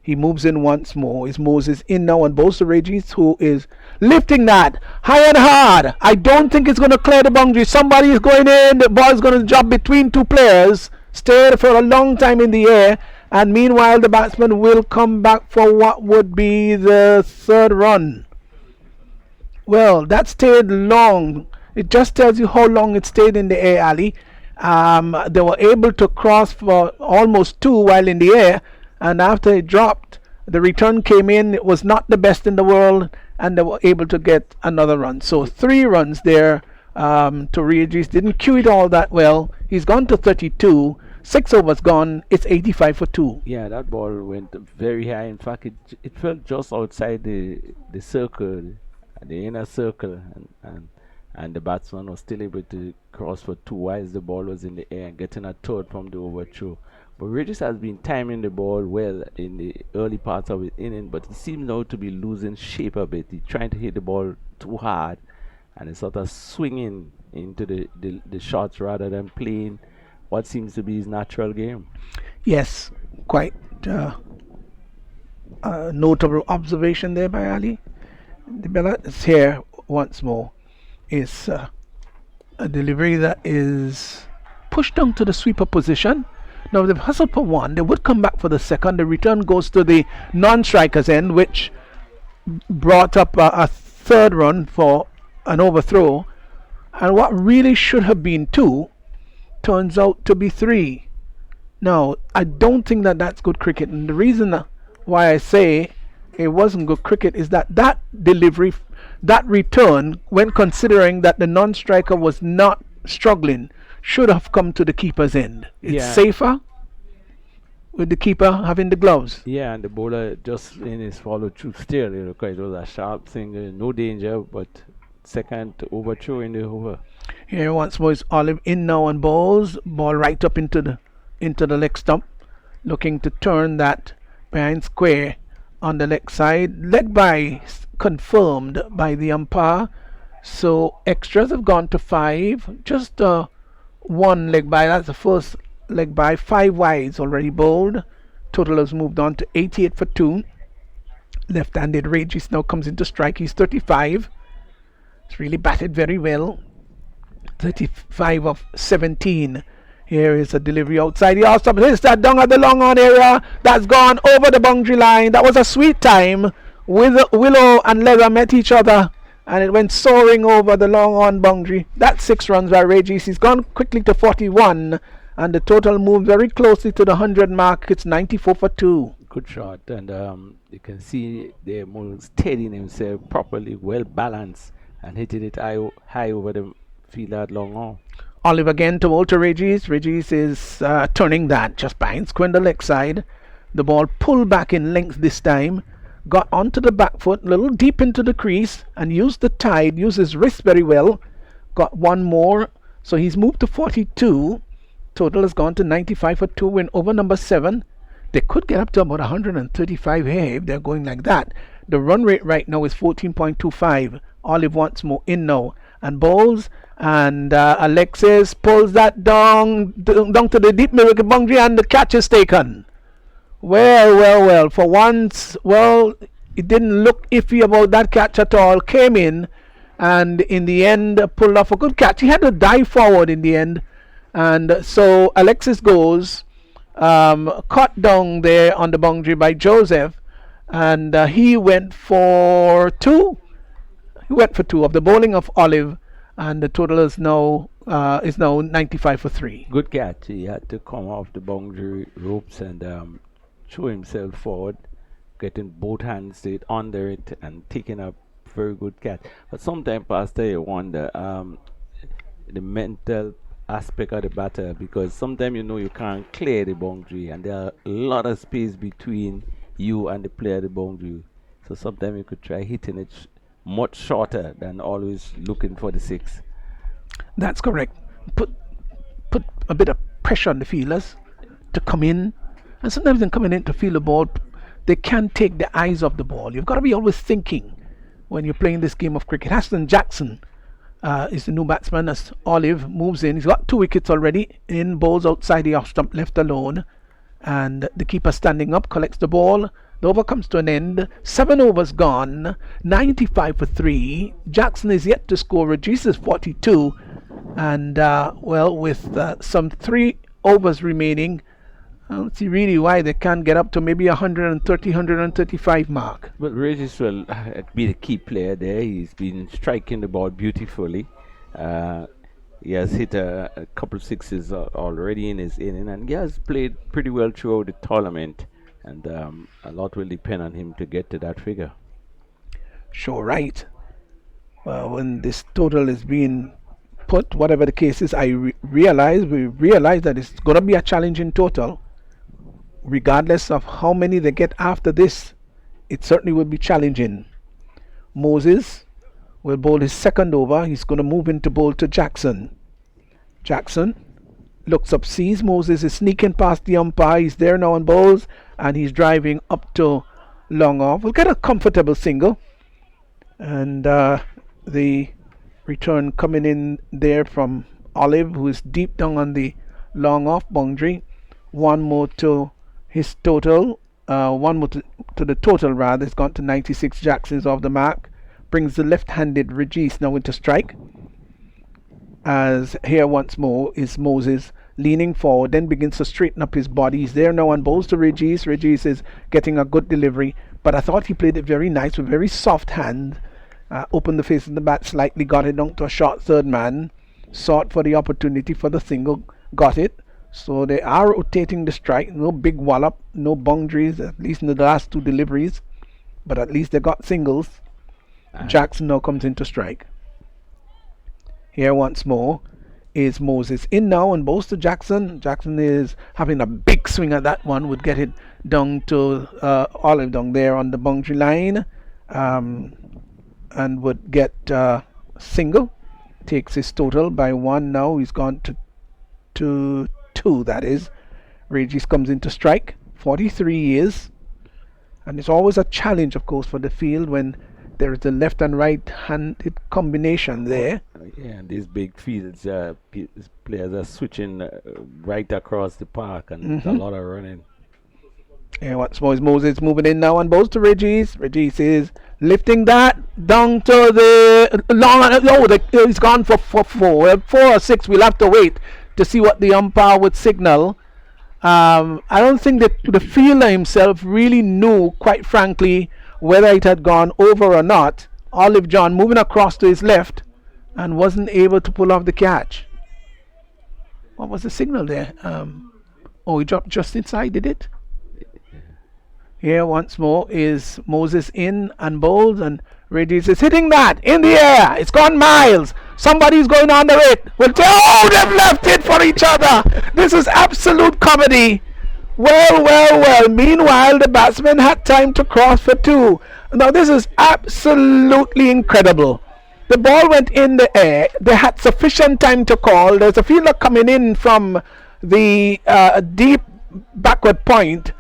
he moves in once more. Is Moses in now on both the Regis, who is lifting that high and hard. I don't think it's going to clear the boundary. Somebody is going in. The ball is going to drop between two players. Stayed for a long time in the air. And meanwhile, the batsman will come back for what would be the third run. Well, that stayed long. It just tells you how long it stayed in the air, Ali. They were able to cross for almost 2 while in the air. And after it dropped, the return came in. It was not the best in the world. And they were able to get another run. So 3 runs there to Regis. Didn't cue it all that well. He's gone to 32. 6 overs gone. It's 85 for 2. Yeah, that ball went very high. In fact, it felt just outside the circle, the inner circle, and the batsman was still able to cross for 2 while the ball was in the air and getting a third from the overthrow. But Regis has been timing the ball well in the early parts of his inning, but he seems now to be losing shape a bit. He's trying to hit the ball too hard, and it's sort of swinging into the shots rather than playing what seems to be his natural game. Yes, quite a notable observation there by Ali. The Bella is here once more. It's a delivery that is pushed down to the sweeper position. Now they've hustled for 1. They would come back for the second. The return goes to the non-striker's end, which brought up a third run for an overthrow. And what really should have been 2 turns out to be 3. Now, I don't think that that's good cricket, and the reason why I say it wasn't good cricket is that delivery, that return, when considering that the non-striker was not struggling, should have come to the keeper's end. It's safer with the keeper having the gloves. Yeah, and the bowler just in his follow through still, because it was a sharp thing, no danger, but second overthrow in the over. Here once more is Olive in now on balls. Ball right up into the leg stump, looking to turn that behind square on the leg side. Leg by confirmed by the umpire. So extras have gone to 5. Just 1 leg by. That's the first leg by. 5 wides already bowled. Total has moved on to 88 for 2. Left-handed Regis now comes into strike. He's 35. It's really batted very well. 35 of 17. Here is a delivery outside the off-stop. Here's that down at the long on area. That's gone over the boundary line. That was a sweet time. Willow and Leather met each other, and it went soaring over the long on boundary. That's 6 runs by Regis. He's gone quickly to 41, and the total moved very closely to the 100 mark. It's 94 for 2. good shot, and you can see they're more steadying himself properly, well balanced, and hitting it high over the fielder at long on. Olive again to Walter Regis. Regis is turning that just behind square the leg side. The ball pulled back in length this time. Got onto the back foot, a little deep into the crease, and used the tide, used his wrist very well. Got one more, so he's moved to 42. Total has gone to 95 for 2, win over number 7. They could get up to about 135 here if they're going like that. The run rate right now is 14.25. Olive wants more in now and bowls, and Alexis pulls that down to the deep middle boundary, and the catch is taken. Well. For once, it didn't look iffy about that catch at all. Came in, and in the end pulled off a good catch. He had to dive forward in the end, and so Alexis goes. Caught down there on the boundary by Joseph, and he went for 2. He went for 2 of the bowling of Olive, and the total is now 95 for 3. Good catch. He had to come off the boundary ropes and throw himself forward, getting both hands straight under it and taking a very good catch. But sometimes, Pastor, you wonder the mental aspect of the batter, because sometimes you can't clear the boundary, and there are a lot of space between you and the player at the boundary. So sometimes you could try hitting it much shorter than always looking for the 6. That's correct. Put a bit of pressure on the fielders to come in, and sometimes in coming in to field the ball, they can't take the eyes off the ball. You've got to be always thinking when you're playing this game of cricket. Aston Jackson is the new batsman as Olive moves in. He's got 2 wickets already in, bowls outside the off stump, left alone, and the keeper standing up, collects the ball. The over comes to an end. 7 overs gone, 95 for 3. Jackson is yet to score. Regis is 42, and with some 3 overs remaining, I don't see really why they can't get up to maybe 130, 135 mark. But Regis will be the key player there. He's been striking the ball beautifully. He has hit a couple of 6s already in his inning, and he has played pretty well throughout the tournament. And a lot will depend on him to get to that figure. Sure, right. Well, when this total is being put, whatever the case is, we realize that it's going to be a challenging total. Regardless of how many they get after this, it certainly will be challenging. Moses will bowl his second over. He's going to move into bowl to Jackson. Jackson looks up, sees Moses is sneaking past the umpire. He's there now and bowls, and he's driving up to long off. We'll get a comfortable single, and the return coming in there from Olive, who is deep down on the long off boundary. One more to his total, one more to the total rather. It's gone to 96. Jackson's off the mark, brings the left-handed Regis now into strike, as here once more is Moses leaning forward, then begins to straighten up his body. He's there now and bowls to Regis. Regis is getting a good delivery, but I thought he played it very nice with very soft hand. Opened the face of the bat slightly, got it down to a short third man, sought for the opportunity for the single, got it. So they are rotating the strike. No big wallop, no boundaries, at least in the last 2 deliveries, but at least they got singles. Jackson now comes into strike. Here once more is Moses in now and bowls to Jackson. Jackson is having a big swing at that one, would get it down to Olive down there on the boundary line, and would get single. Takes his total by 1 now. He's gone to 2, that is. Regis comes into strike, 43 years, and it's always a challenge, of course, for the field when there is a left and right handed combination there. Yeah, and these big fields, players are switching right across the park, and a lot of running. Yeah, once more is Moses moving in now and bowls to Regis. Regis is lifting that down to the long. He's gone for 4. 4 or 6. We'll have to wait to see what the umpire would signal. I don't think that the fielder himself really knew, quite frankly, whether it had gone over or not. Olive John moving across to his left and wasn't able to pull off the catch. What was the signal there? He dropped just inside, did it? Here once more is Moses in and bowls, and Regis is hitting that in the air. It's gone miles. Somebody's going under it. Oh, they've left it for each other. This is absolute comedy. Well. Meanwhile, the batsman had time to cross for two. Now, this is absolutely incredible. The ball went in the air. They had sufficient time to call. There's a fielder coming in from the deep backward point,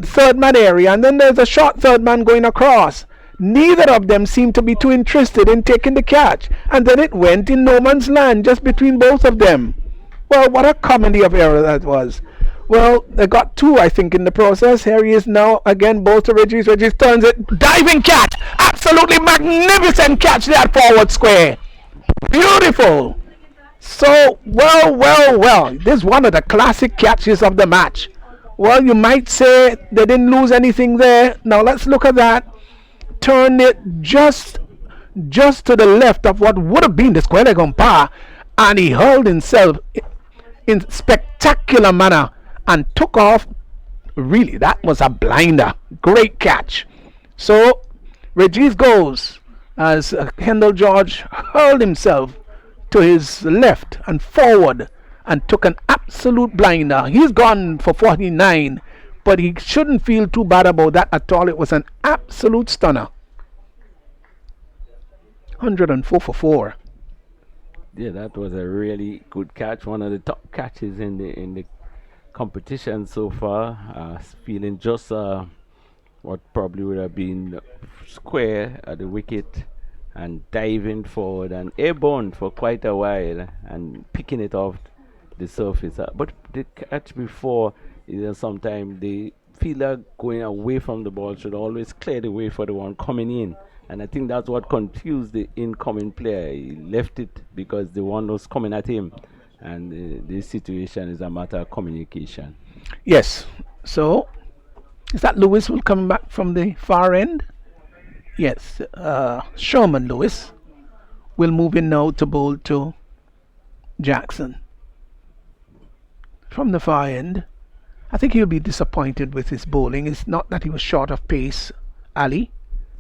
third man area, and then there's a short third man going across. Neither of them seemed to be too interested in taking the catch, and then it went in no man's land just between both of them. Well, what a comedy of error that was. Well, they got two, I think, in the process. Here he is now again, ball to Regis. Regis turns it, diving catch, absolutely magnificent catch there at forward square. Beautiful. So, well, this is one of the classic catches of the match. Well, you might say they didn't lose anything there. Now let's look at that. Turn it just to the left of what would have been the square leg umpire, and he hurled himself in spectacular manner and took off. Really, that was a blinder. Great catch. So, Regis goes as Kendall George hurled himself to his left and forward and took an absolute blinder. He's gone for 49, but he shouldn't feel too bad about that at all. It was an absolute stunner. 104 for 4. Yeah, that was a really good catch. One of the top catches in the competition so far. Feeling just what probably would have been square at the wicket, and diving forward and airborne for quite a while and picking it off the surface. But the catch before is sometimes the fielder going away from the ball should always clear the way for the one coming in. And I think that's what confused the incoming player. He left it because the one was coming at him. And this situation is a matter of communication. Yes. So, is that Lewis will come back from the far end? Yes. Sherman Lewis will move in now to bowl to Jackson. From the far end, I think he'll be disappointed with his bowling. It's not that he was short of pace, Ali.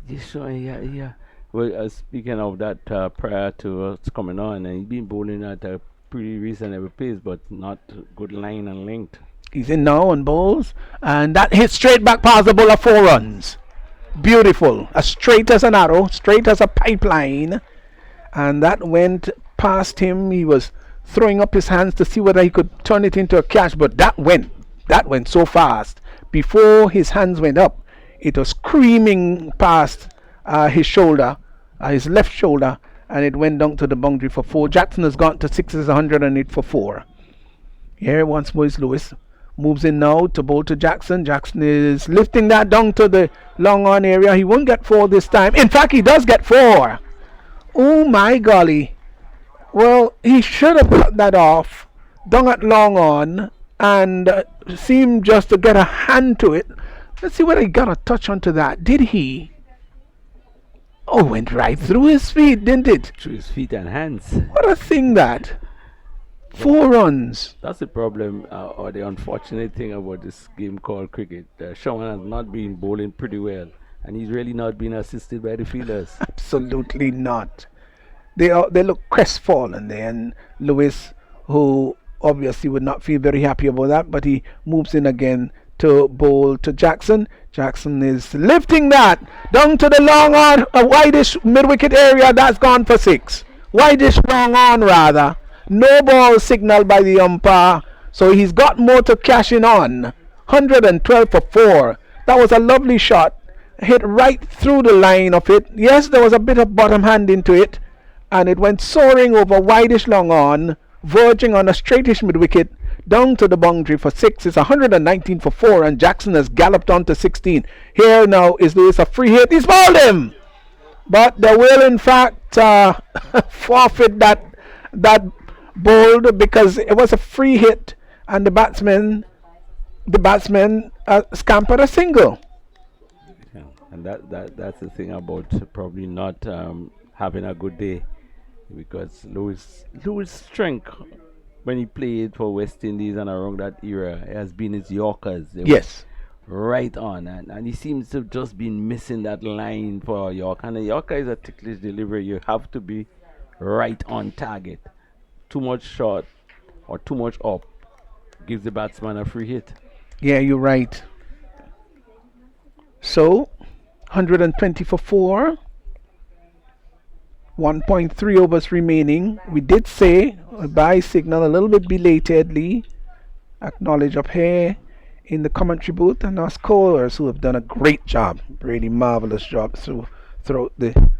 Yes, sure, yeah. Well, speaking of that, prior to us coming on, and he's been bowling at a pretty reasonable pace, but not good line and length. He's in now on bowls, and that hit straight back past the bowler, 4 runs. Beautiful, as straight as an arrow, straight as a pipeline, and that went past him. He was throwing up his hands to see whether he could turn it into a catch, but that went so fast. Before his hands went up, it was screaming past his shoulder, his left shoulder, and it went down to the boundary for 4. Jackson has gone to 6s, 108 for 4. Here once more is Lewis. Moves in now to bowl to Jackson. Jackson is lifting that down to the long on area. He won't get 4 this time. In fact, he does get 4. Oh my golly. Well, he should have cut that off down at long on and seemed just to get a hand to it. Let's see whether he got a touch onto that. Did he? Oh, went right through his feet, didn't it? Through his feet and hands. What a thing that. 4 runs. That's the problem, or the unfortunate thing about this game called cricket. Sherman has not been bowling pretty well, and he's really not been assisted by the fielders. Absolutely not. They look crestfallen there, and Lewis, who obviously would not feel very happy about that, but he moves in again to bowl to Jackson. Jackson is lifting that down to the long on, a wideish mid-wicket area. That's gone for 6. Wideish long on rather. No ball signal by the umpire, so he's got more to cash in on. 112 for 4. That was a lovely shot. Hit right through the line of it. Yes, there was a bit of bottom hand into it, and it went soaring over wideish long on, verging on a straightish mid-wicket, down to the boundary for 6. It's 119 for 4, and Jackson has galloped on to 16. Here now is Lewis, a free hit. He's bowled him, but they will in fact forfeit that bowled because it was a free hit, and the batsman scampered a single. Yeah, and that's the thing about probably not having a good day, because Lewis' strength when he played for West Indies and around that era has been his Yorkers. Yes. right on, and he seems to have just been missing that line for York. And Yorker is a ticklish delivery. You have to be right on target. Too much short or too much up gives the batsman a free hit. Yeah, you're right. So, 120 for 4. 1.3 overs remaining. We did say a buy signal a little bit belatedly. Acknowledge up here in the commentary booth, and our scorers who have done a great job, really marvelous job throughout the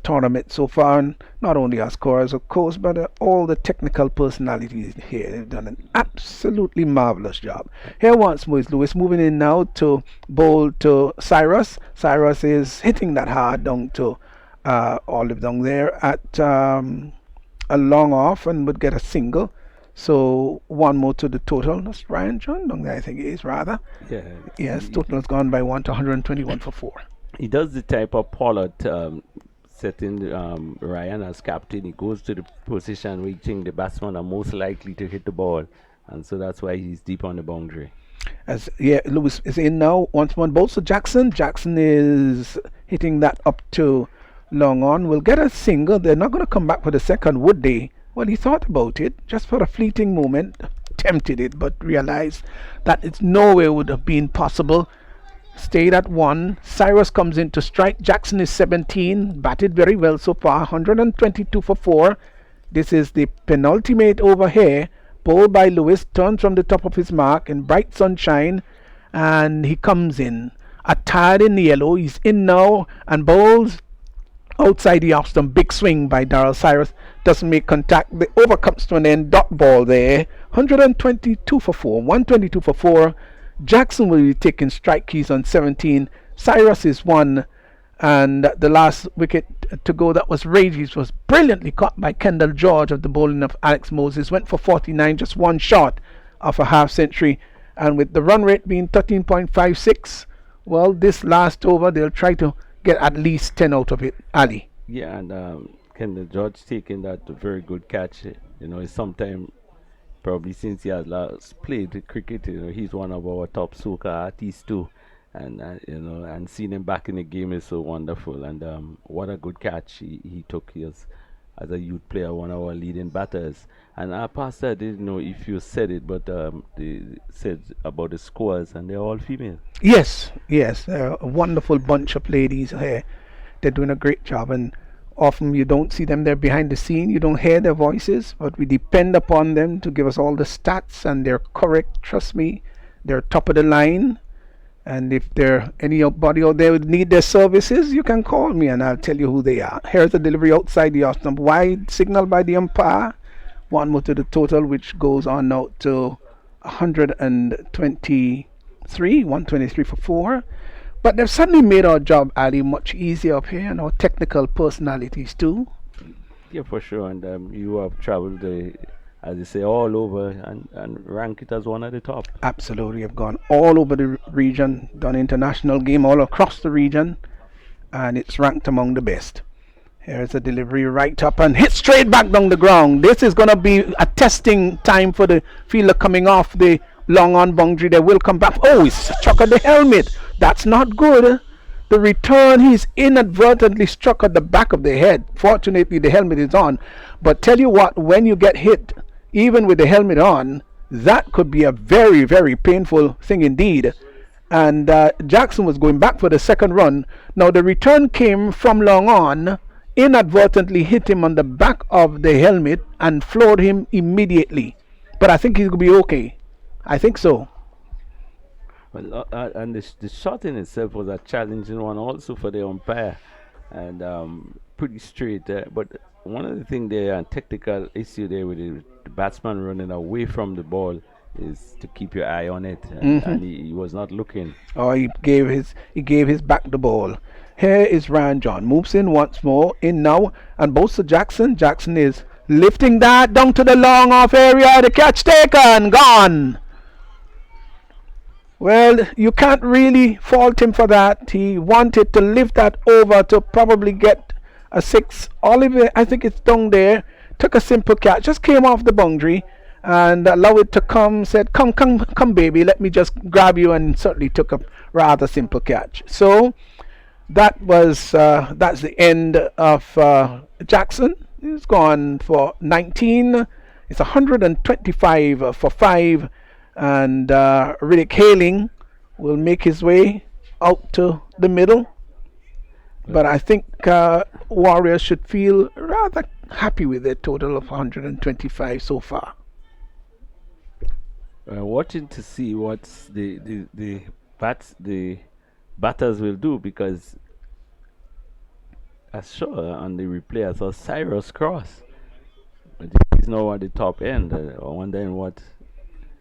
tournament so far. And not only our scorers, of course, but all the technical personalities here. They've done an absolutely marvelous job. Here once more is Lewis moving in now to bowl to Cyrus. Cyrus is hitting that hard down to Olive down there at a long off and would get a single. So one more to the total. That's Ryan John down there, I think it is rather. Yeah. Yes, total has gone by 1 to 121 for 4. He does the type of Pollard setting Ryan as captain. He goes to the position where he thinks the batsmen are most likely to hit the ball, and so that's why he's deep on the boundary. Lewis is in now. Once more bowls to Jackson. Jackson is hitting that up to long on. Will get a single. They're not going to come back for the second, would they? Well, he thought about it just for a fleeting moment, attempted it, but realized that it's nowhere would have been possible. Stayed at 1. Cyrus comes in to strike. Jackson is 17. Batted very well so far. 122 for 4. This is the penultimate over here. Bowled by Lewis. Turns from the top of his mark in bright sunshine. And he comes in. Attired in yellow. He's in now and bowls outside the off stump. Big swing by Darryl Cyrus. Doesn't make contact. The over comes to an end. Dot ball there. 122 for 4. 122 for 4. Jackson will be taking strike keys on 17. Cyrus is 1. And the last wicket to go, that was Rages, was brilliantly caught by Kendall George of the bowling of Alex Moses. Went for 49, just one shot of a half century. And with the run rate being 13.56, well, this last over, they'll try to get at least 10 out of it. Ali. Yeah, and Kendall George taking that very good catch. It's sometime probably since he has last played cricket, he's one of our top soca artists too, and and seeing him back in the game is so wonderful. And what a good catch he took. He was, as a youth player, one of our leading batters. And our pastor, I didn't know if you said it, but they said about the scores, and they're all female. Yes, they're a wonderful bunch of ladies here. They're doing a great job, and often you don't see them there behind the scene. You don't hear their voices, but we depend upon them to give us all the stats, and they're correct. Trust me, they're top of the line. And if there anybody out there would need their services, you can call me and I'll tell you who they are. Here's the delivery outside the off stump. Wide signal by the umpire. One more to the total, which goes on now to 123. 123 for 4. But they've suddenly made our job, Ali, much easier up here, and our technical personalities too. Yeah, for sure. And you have traveled, as they say, all over and rank it as one at the top. Absolutely. I've gone all over the region, done international game all across the region, and it's ranked among the best. Here's a delivery right up and hit straight back down the ground. This is going to be a testing time for the fielder coming off the long on boundary. They will come back. Oh, he's struck at the helmet. That's not good. The return, he's inadvertently struck at the back of the head. Fortunately, the helmet is on. But tell you what, when you get hit, even with the helmet on, that could be a very, very painful thing indeed. And Jackson was going back for the second run. Now, the return came from long on, inadvertently hit him on the back of the helmet and floored him immediately. But I think he's going to be okay. I think so. Well, and the shot in itself was a challenging one also for the umpire, and pretty straight. But one of the things there, a technical issue there with the batsman running away from the ball, is to keep your eye on it, and he was not looking. Oh, he gave his back the ball. Here is Ryan John, moves in once more, in now, and both to Jackson. Jackson is lifting that down to the long off area. The catch taken, gone. Well, you can't really fault him for that. He wanted to lift that over to probably get a 6. Oliver, I think it's down there, took a simple catch, just came off the boundary, and allow it to come. Said, come, baby, let me just grab you, and certainly took a rather simple catch. So that was that's the end of Jackson. He's gone for 19. It's 125 for 5, and Riddick Haling will make his way out to the middle. But I think Warriors should feel rather happy with their total of 125 so far. Watching to see what the batters will do, because I saw on the replay, I saw Cyrus cross, but he's now at the top end. I wonder what.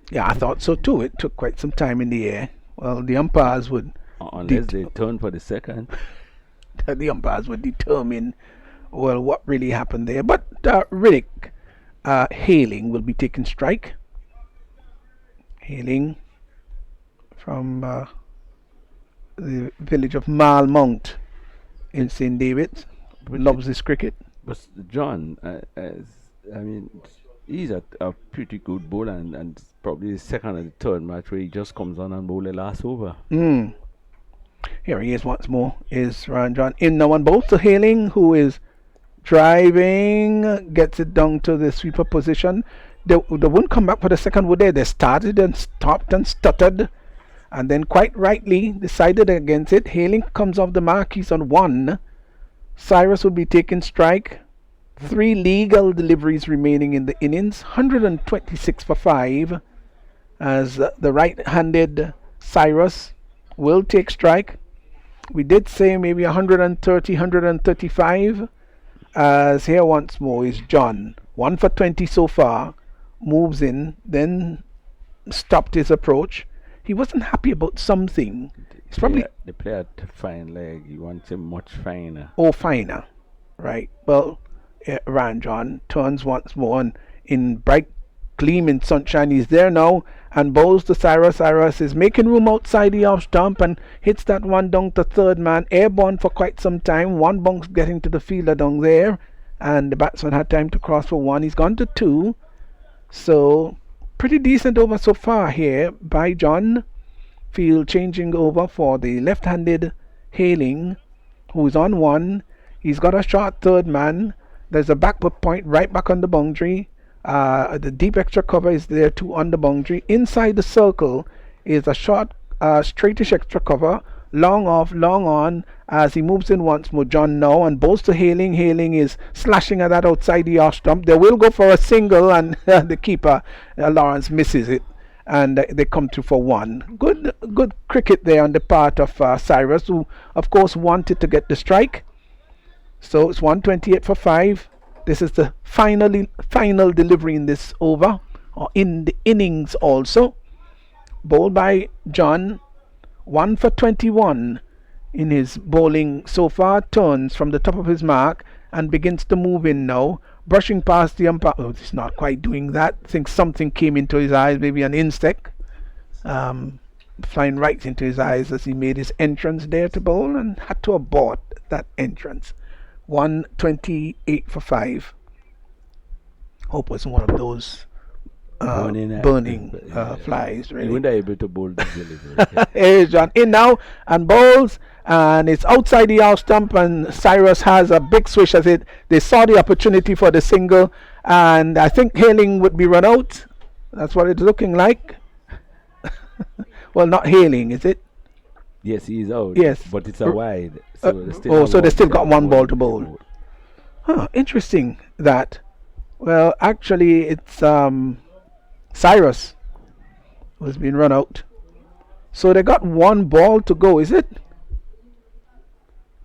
Yeah, I thought so too. It took quite some time in the air. Well, the umpires would unless they turn for the second. The umpires would determine what really happened there. But Riddick Haling will be taking strike. Haling from the village of Malmount in St. David's. Loves his cricket. But John, I mean, he's a pretty good bowler, and probably the second and the third match where he just comes on and bowl the last over. Here he is once more, is Ranjan in now on both. So Haling, who is driving, gets it down to the sweeper position. They wouldn't come back for the second, would they? They started and stopped and stuttered, and then quite rightly decided against it. Haling comes off the mark. He's on 1. Cyrus will be taking strike. 3 legal deliveries remaining in the innings. 126 for 5, as the right-handed Cyrus will take strike. We did say maybe 130, 135. As here once more is John. 1 for 20 so far. Moves in, then stopped his approach. He wasn't happy about something. He's probably the player had fine leg. He wants him much finer. Oh, finer, right? Well, Ranjan turns once more, and in bright gleaming sunshine, he's there now and bowls to Cyrus. Cyrus is making room outside the off stump and hits that one down to third man. Airborne for quite some time. One bounce getting to the fielder down there, and the batsman had time to cross for 1. He's gone to 2. So pretty decent over so far here by John. Field changing over for the left-handed Haling, who's on 1. He's got a short third man. There's a backward point right back on the boundary. The deep extra cover is there too on the boundary. Inside the circle is a short straightish extra cover. Long off, long on, as he moves in once more. John now and bowls to Haling. Haling is slashing at that outside the off stump. They will go for a single, and the keeper Lawrence misses it, and they come through for 1. Good cricket there on the part of Cyrus, who of course wanted to get the strike. So it's 128 for 5. This is the final delivery in this over, or in the innings also. Bowled by John. 1 for 21 in his bowling so far. Turns from the top of his mark and begins to move in now, brushing past the umpire. Oh, he's not quite doing that. I think something came into his eyes, maybe an insect flying right into his eyes as he made his entrance there to bowl, and had to abort that entrance. 128 for 5. Hope it wasn't one of those burning flies, really. You weren't able to bowl this delivery. Here's John in now and bowls, and it's outside the off stump, and Cyrus has a big swish as they saw the opportunity for the single, and I think Haling would be run out. That's what it's looking like. Well, not Haling, is it? Yes, he's out. Yes, but it's a wide. So they still got 1 ball to bowl. Huh, interesting that. Well, actually, it's Cyrus who's been run out. So they got 1 ball to go, is it?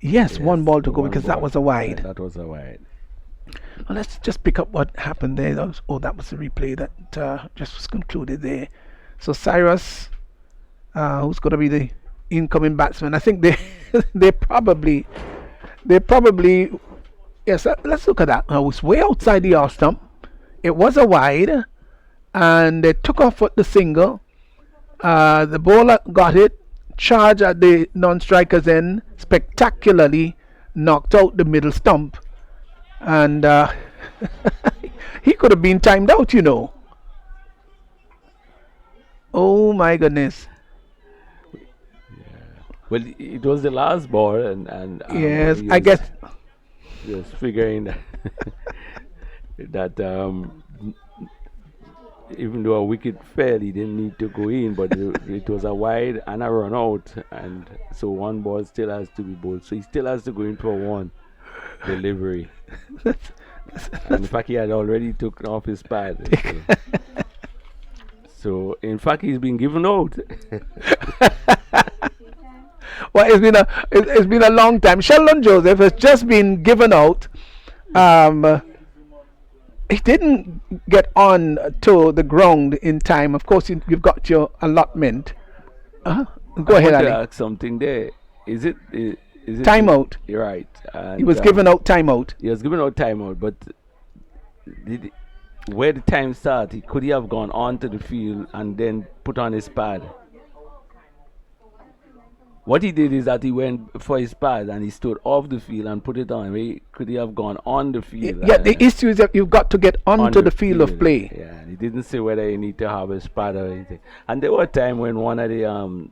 Yes, 1 ball to go, because that was a wide. That was a wide. Well, let's just pick up what happened there. That was the replay that just was concluded there. So Cyrus, who's going to be the incoming batsman? I think they probably yes. Let's look at that. It was way outside the off stump. It was a wide, and they took off with the single. The bowler got it, charged at the non-striker's end, spectacularly knocked out the middle stump, and he could have been timed out, you know. Oh my goodness. Well, it was the last ball, and Yes, he I was, guess. he was figuring that, that even though a wicket fell, he didn't need to go in, but it was a wide and a run out, and so one ball still has to be bowled. So he still has to go in for one delivery. And in fact, he had already taken off his pad. So in fact, he's been given out. Well, it's been a long time. Sheldon Joseph has just been given out. He didn't get on to the ground in time. Of course, you've got your allotment. Go ahead, I want to Ali. ask something there. Is it Timeout. You're right. He was given out timeout. He was given out timeout, but where the time started, could he have gone onto the field and then put on his pad? What he did is that he went for his pad and he stood off the field and put it on. Could he have gone on the field? Yeah, the issue is that you've got to get onto on the field of play. Yeah, and he didn't say whether he need to have his pad or anything. And there were times when one of the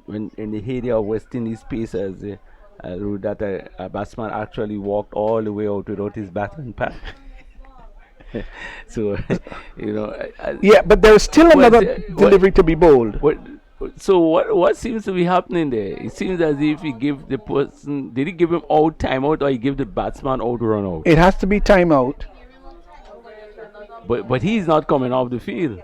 when in the heyday of West Indies pacers, that a batsman actually walked all the way out without his bat and pad. So, Yeah, but there's still another delivery to be bowled. So what seems to be happening there? It seems as if he give the person, did he give him out timeout or he give the batsman out run out? It has to be timeout. But he's not coming off the field.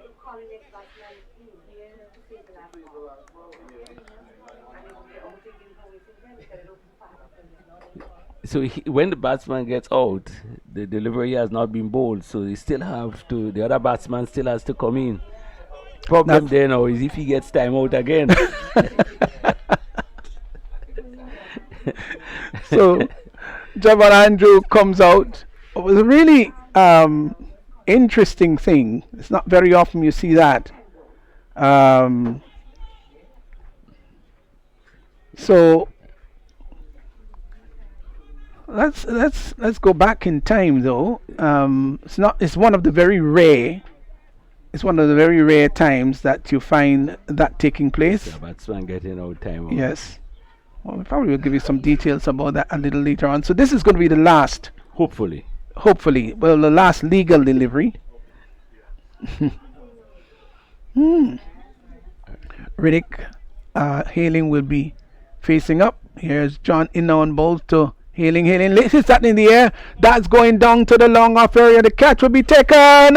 So when the batsman gets out, the delivery has not been bowled, so the other batsman still has to come in. Problem there now is if he gets time out again. So Javan Andrew comes out. It was a really interesting thing. It's not very often you see that. So let's go back in time though. It's one of the very rare. It's one of the very rare times that you find that taking place. The batsman getting out time out. Yes. Well, we probably will give you some details about that a little later on. So this is going to be the last. Hopefully. Well, the last legal delivery. Riddick Hailing will be facing up. Here's John in on ball to Hailing, laces that in the air. That's going down to the long off area. The catch will be taken.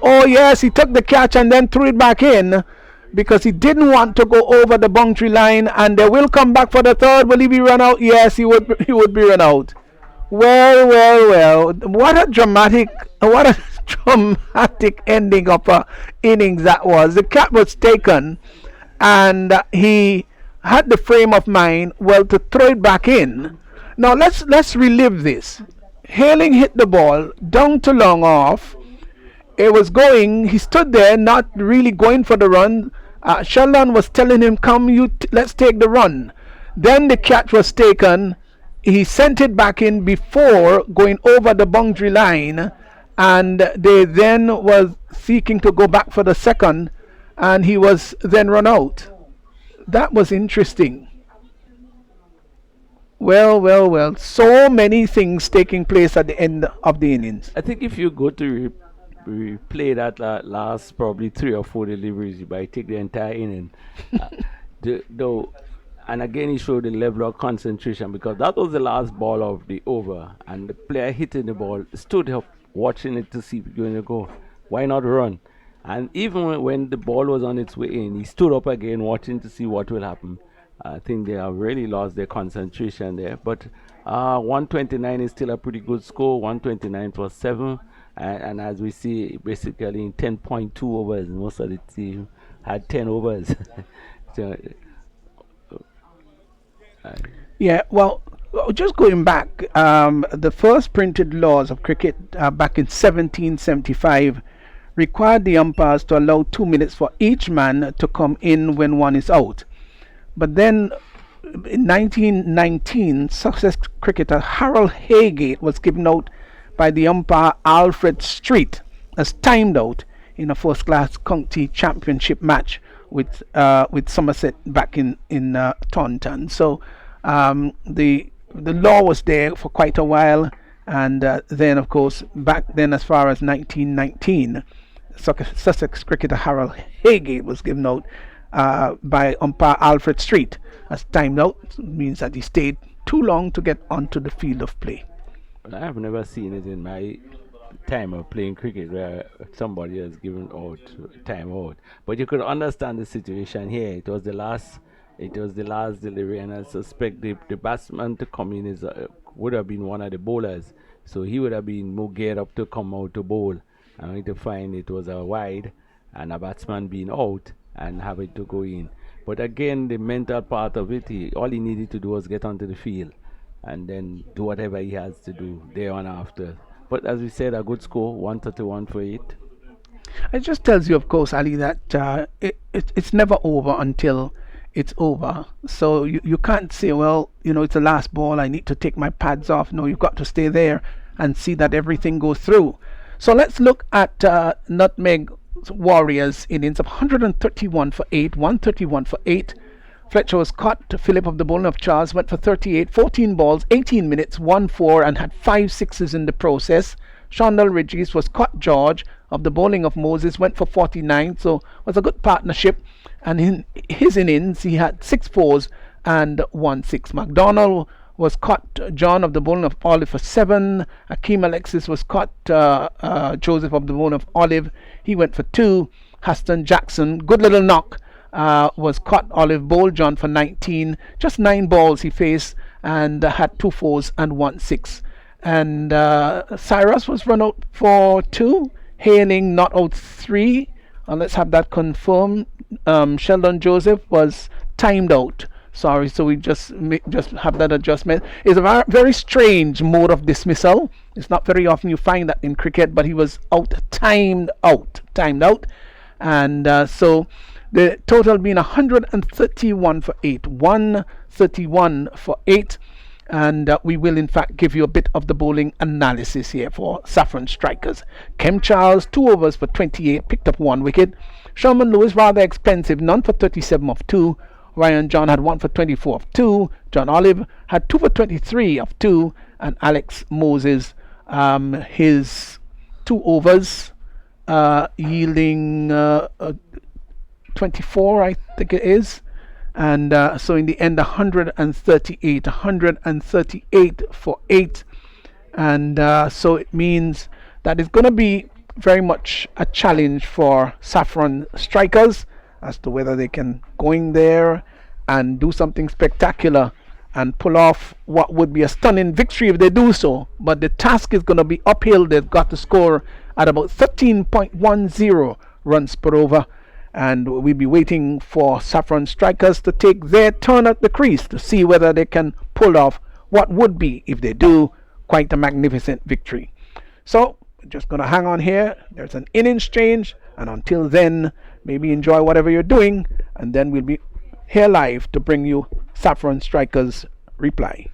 Oh yes, he took the catch and then threw it back in because he didn't want to go over the boundary line. And they will come back for the third. Will he be run out? Yes, he would be run out. Well. What a dramatic ending of a innings that was. The catch was taken, and he had the frame of mind to throw it back in. Now let's relive this. Hailing hit the ball down to long off. It was going. He stood there, not really going for the run. Sheldon was telling him, "Come, let's take the run." Then the catch was taken. He sent it back in before going over the boundary line, and they then was seeking to go back for the second, and he was then run out. That was interesting. Well. So many things taking place at the end of the innings. I think if you go to replay that last probably 3 or 4 deliveries, you might take the entire inning. And again, he showed the level of concentration because that was the last ball of the over, and the player hitting the ball stood up watching it to see if it's going to go. Why not run? And even when the ball was on its way in, he stood up again watching to see what will happen. I think they have really lost their concentration there. But 129 is still a pretty good score. 129 plus 7. And as we see, basically in 10.2 overs, most of the team had 10 overs. So, yeah, well, just going back, the first printed laws of cricket back in 1775 required the umpires to allow 2 minutes for each man to come in when one is out. But then in 1919, Sussex cricketer Harold Haygate was given out by the umpire Alfred Street as timed out in a first-class county championship match with Somerset back in Taunton. So the law was there for quite a while, and then of course back then as far as 1919, Sussex cricketer Harold Haygate was given out by umpire Alfred Street as timed out. Means that he stayed too long to get onto the field of play. Well, I've never seen it in my time of playing cricket where somebody has given out time out. But you could understand the situation here. It was the last delivery, and I suspect the batsman to come in would have been one of the bowlers. So he would have been more geared up to come out to bowl. Only to find it was a wide and a batsman being out and have it to go in. But again, the mental part of it, all he needed to do was get onto the field and then do whatever he has to do there on after. But as we said, a good score, 131 for 8. It just tells you, of course, Ali, that it's never over until it's over. So you can't say, well, it's the last ball, I need to take my pads off. No, you've got to stay there and see that everything goes through. So let's look at Nutmeg Warriors innings of 131 for 8, 131 for 8. Fletcher was caught. Philip of the bowling of Charles went for 38, 14 balls, 18 minutes, 1-4, and had 5 sixes in the process. Shondell Ridges was caught. George of the bowling of Moses went for 49, so it was a good partnership. And in his innings, he had 6 fours and 1 6. McDonald was caught. John of the bowling of Olive for 7. Akeem Alexis was caught. Joseph of the bowling of Olive, he went for 2. Haston Jackson, good little knock, was caught. Olive bowled John for 19. Just 9 balls he faced and had 2 fours and 1 6. And Cyrus was run out for 2. Hailing not out 3. Let's have that confirmed. Sheldon Joseph was timed out. Sorry, so we just have that adjustment. It's a very strange mode of dismissal. It's not very often you find that in cricket, but he was timed out, and so the total being 131 for 8, 131 for 8. And we will in fact give you a bit of the bowling analysis here for Saffron strikers. Kem Charles, 2 overs for 28, picked up 1 wicket. Sherman Lewis, rather expensive, none for 37 of 2. Ryan John had 1 for 24 of 2. John Olive had 2 for 23 of 2. And Alex Moses, his 2 overs, yielding 24, I think it is. And so in the end, 138 for 8. And so it means that it's going to be very much a challenge for Saffron strikers as to whether they can go in there and do something spectacular and pull off what would be a stunning victory if they do so. But the task is going to be uphill. They've got to score at about 13.10 runs per over. And we'll be waiting for Saffron strikers to take their turn at the crease to see whether they can pull off what would be, if they do, quite a magnificent victory. So we're just going to hang on here. There's an innings change, and until then, maybe enjoy whatever you're doing, and then we'll be here live to bring you Saffron strikers reply.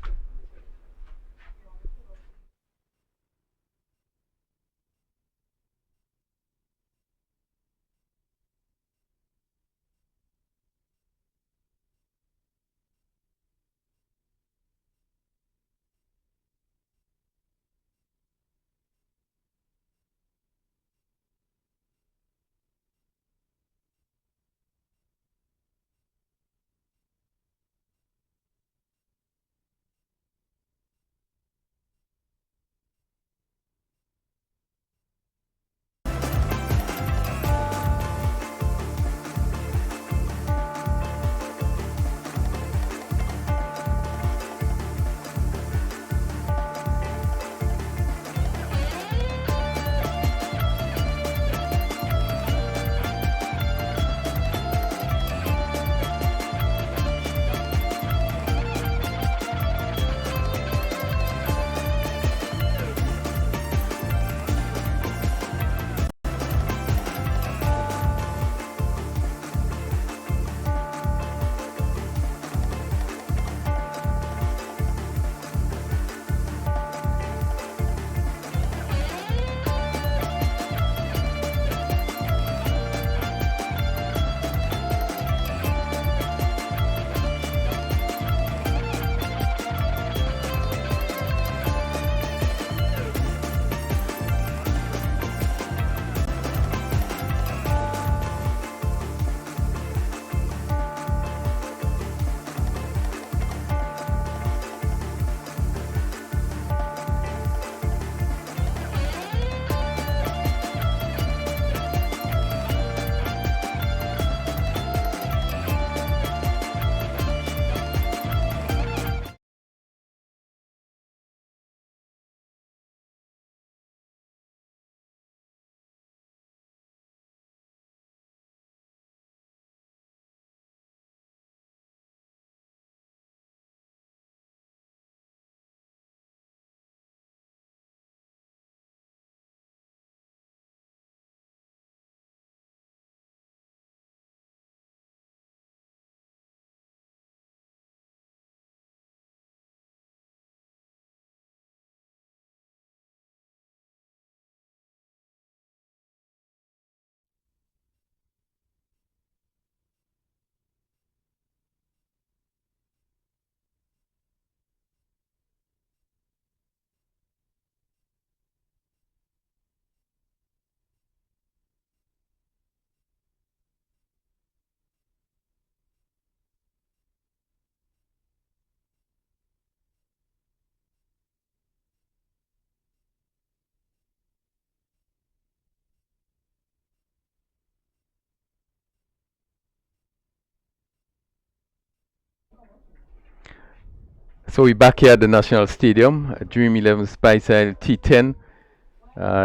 So we're back here at the National Stadium, Dream11 Speyside T10.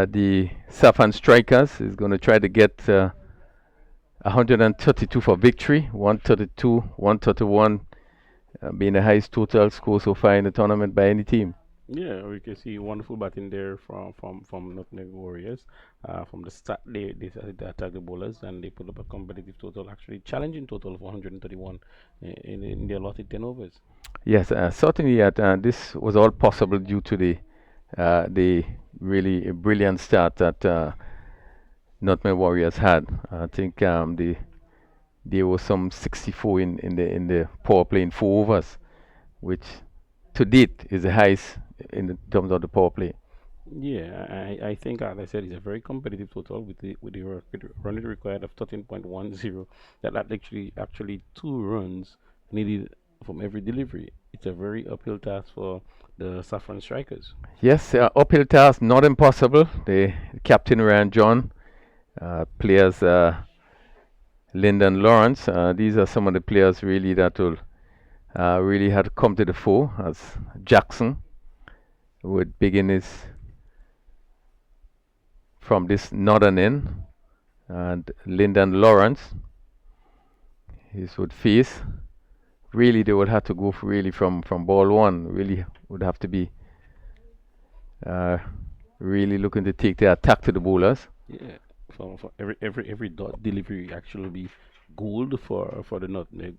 The Saffron Strikers is going to try to get 132 for victory, 132, 131 being the highest total score so far in the tournament by any team. Yeah, we can see wonderful batting there from Nutmeg Warriors. From the start, they attack the bowlers and they put up a competitive total, actually challenging total of 131 in the allotted 10 overs. Yes, certainly. This was all possible due to the really brilliant start that Nutmeg Warriors had. I think there was some 64 in the power play in 4 overs, which to date is the highest in terms of the power play. Yeah, I think, as I said, it's a very competitive total with the run rate required of 13.10. That actually 2 runs needed from every delivery. It's a very uphill task for the Saffron Strikers. Yes, uphill task, not impossible. The captain Ryan John, players Lyndon Lawrence. These are some of the players really that will really had to come to the fore, as Jackson would begin his from this northern end, and Lyndon Lawrence his would face. Really, they would have to go really from ball 1. Really would have to be really looking to take the attack to the bowlers. Yeah, for every dot delivery actually be gold for the Nutmeg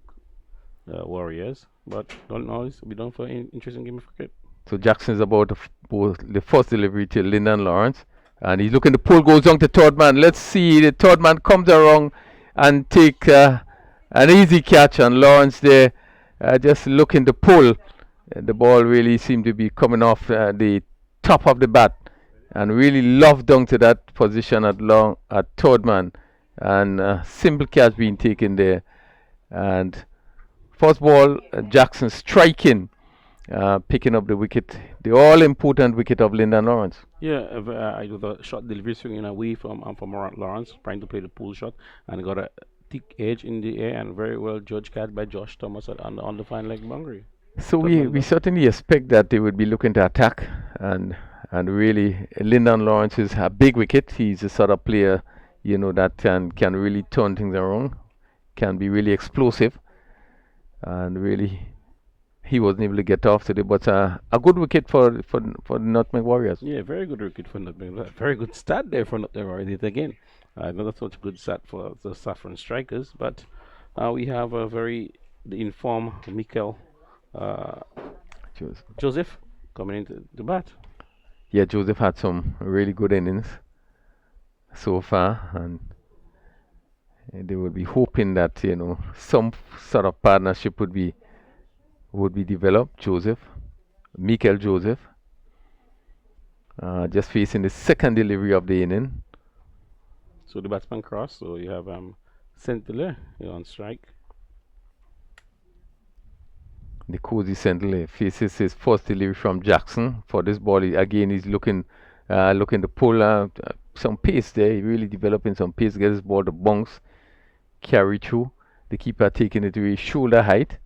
Warriors, but don't always be done for an interesting game of cricket. So Jackson is about to the first delivery to Lyndon Lawrence, and he's looking to pull, goes on to third man. Let's see, the third man comes around and take an easy catch, and Lawrence there just looking to pull. The ball really seemed to be coming off the top of the bat, and really loved down to that position at third man, and simple catch being taken there. And first ball, Jackson striking, picking up the wicket, the all-important wicket of Lyndon Lawrence. Yeah, it was a short delivery swinging away from Lawrence, trying to play the pull shot, and got a thick edge in the air, and very well judged catch by Josh Thomas on the fine leg boundary. So we certainly expect that they would be looking to attack, and really Lyndon Lawrence is a big wicket. He's the sort of player, you know, that can really turn things around, can be really explosive, and really he wasn't able to get off today, but a good wicket for the Nutmeg Warriors. Yeah, very good wicket for Nutmeg. Very good start there for Nutmeg Warriors again. Not such a good start for the Saffron Strikers, but we have the informed Mikel Joseph coming into the bat. Yeah, Joseph had some really good innings so far, and they would be hoping that, you know, some sort of partnership would be developed. Mikel Joseph, just facing the second delivery of the inning. So the batsman cross. So you have Sentinel on strike. The cozy Sentinel faces his first delivery from Jackson. For this ball, again, he's looking to pull some pace there. He really developing some pace. Get his ball to bounce, carry through. The keeper taking it to his shoulder height.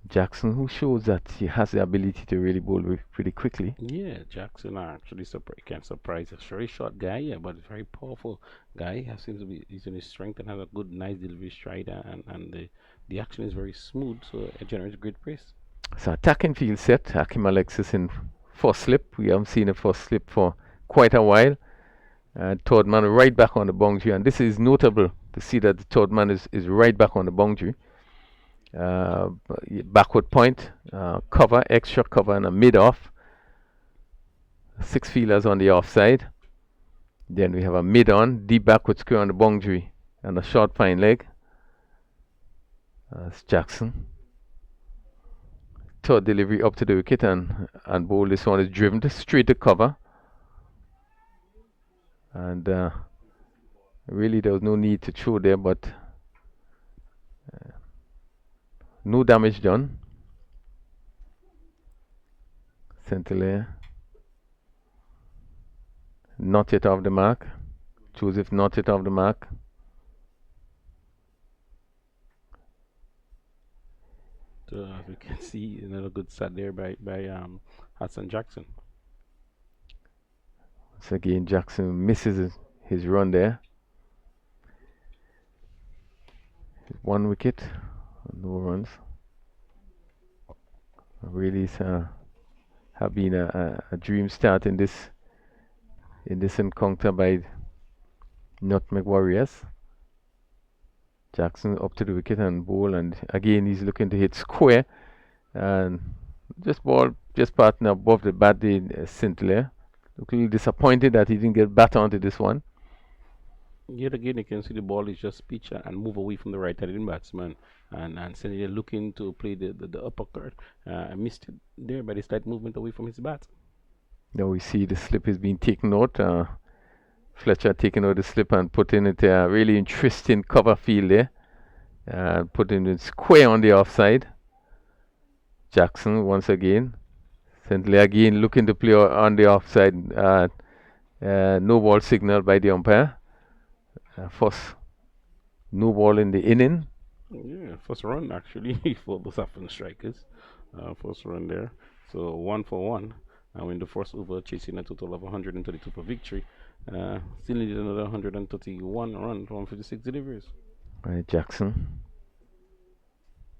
Jackson, who shows that he has the ability to really bowl pretty quickly. Yeah, Jackson actually can surprise. A very short guy, yeah, but very powerful guy. He seems to be he's in his strength and has a good, nice delivery stride, and the action is very smooth, so it generates great pace. So attacking field set. Hakim Alexis in first slip. We haven't seen a first slip for quite a while. Third man right back on the boundary, and this is notable to see that the third man is right back on the boundary. Backward point, cover, extra cover, and a mid-off. 6 fielders on the offside. Then we have a mid-on, deep backward square on the boundary, and a short fine leg. That's Jackson. Third delivery up to the wicket, and bowl. This one is driven straight to cover. And really there was no need to throw there, but no damage done. Sentinel not yet off the mark. Joseph not yet off the mark. as we can see, another good start there by Hassan Jackson. Once again, Jackson misses his run there. 1 wicket, no runs. Really have been a dream start in this encounter by Nutmeg Warriors. Jackson up to the wicket and bowl, and again he's looking to hit square, and just partner above the bat. Sinclair looked a little disappointed that he didn't get bat onto this one. Yet again, you can see the ball is just pitch and move away from the right-handed batsman, and Senegal looking to play the uppercut. Missed it there by the slight movement away from his bat. Now we see the slip is being taken out. Fletcher taking out the slip and putting it a really interesting cover field there. Putting it square on the offside. Jackson once again. Sinclair again looking to play on the offside. No ball signal by the umpire. First no ball in the inning. Yeah, first run actually for the Saffron strikers. First run there. So 1 for 1. Now in the first over, chasing a total of 132 for victory. Still needed another 131 runs, 156 deliveries. Right, Jackson.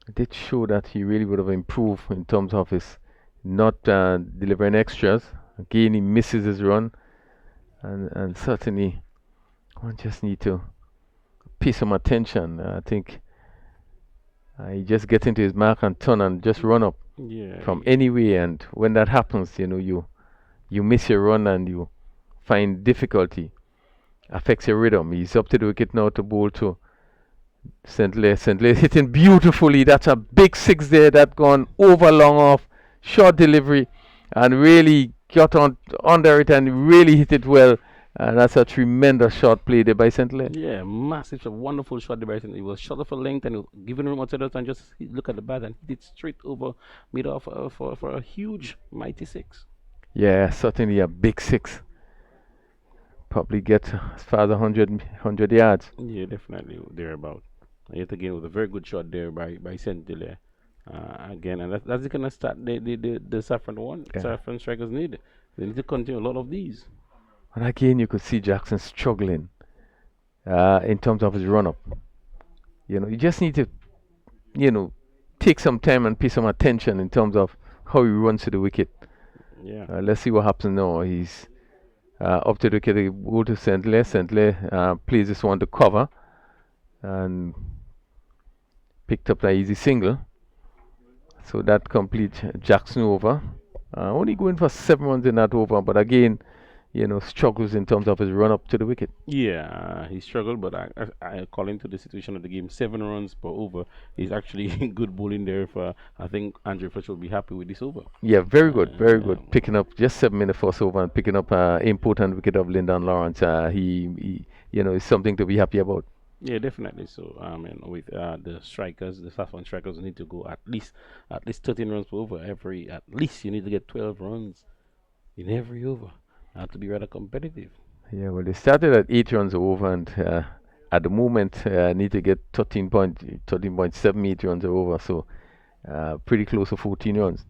It did show that he really would have improved in terms of his not delivering extras. Again, he misses his run, and certainly one just need to pay some attention. I think he just get into his mark and turn and just run up from anywhere, and when that happens, you miss your run and you find difficulty, affects your rhythm. He's up to the wicket now to bowl to Sinclair. Sinclair hitting beautifully. That's a big 6 there, that gone over long off, short delivery, and really got under it and really hit it well. And that's a tremendous shot play there by Sinclair. Yeah, massive, wonderful shot there by Sinclair. He was short of a length and giving him whatever and just look at the bat and hit it straight over mid off for a huge mighty 6. Yeah, certainly a big 6. Probably get as far as 100 yards. Yeah, definitely thereabout. Yet again with a very good shot there by Sinclair. Again, and that's the kind of start the Saffron one. Yeah. Saffron strikers need. They need to continue a lot of these. And again, you could see Jackson struggling in terms of his run-up. You just need to, take some time and pay some attention in terms of how he runs to the wicket. Yeah. Let's see what happens now. He's up to the wicket. He go to Sinclair. Sinclair plays this one to cover and picked up the easy single. So that completes Jackson over. Only going for 7 runs in that over, but again, struggles in terms of his run up to the wicket. Yeah, he struggled, but according to the situation of the game, 7 runs per over is actually good bowling there. I think Andrew Fletcher will be happy with this over. Yeah, very good, very good. Picking up just 7 in the first over and picking up important wicket of Lyndon Lawrence. He is something to be happy about. Yeah, definitely. So, with the strikers, the Saffron strikers need to go at least 13 runs per over every. At least you need to get 12 runs in every over. Have to be rather competitive. Yeah, well, they started at 8 runs over, and at the moment need to get 13.78 runs over. So, pretty close to 14 runs.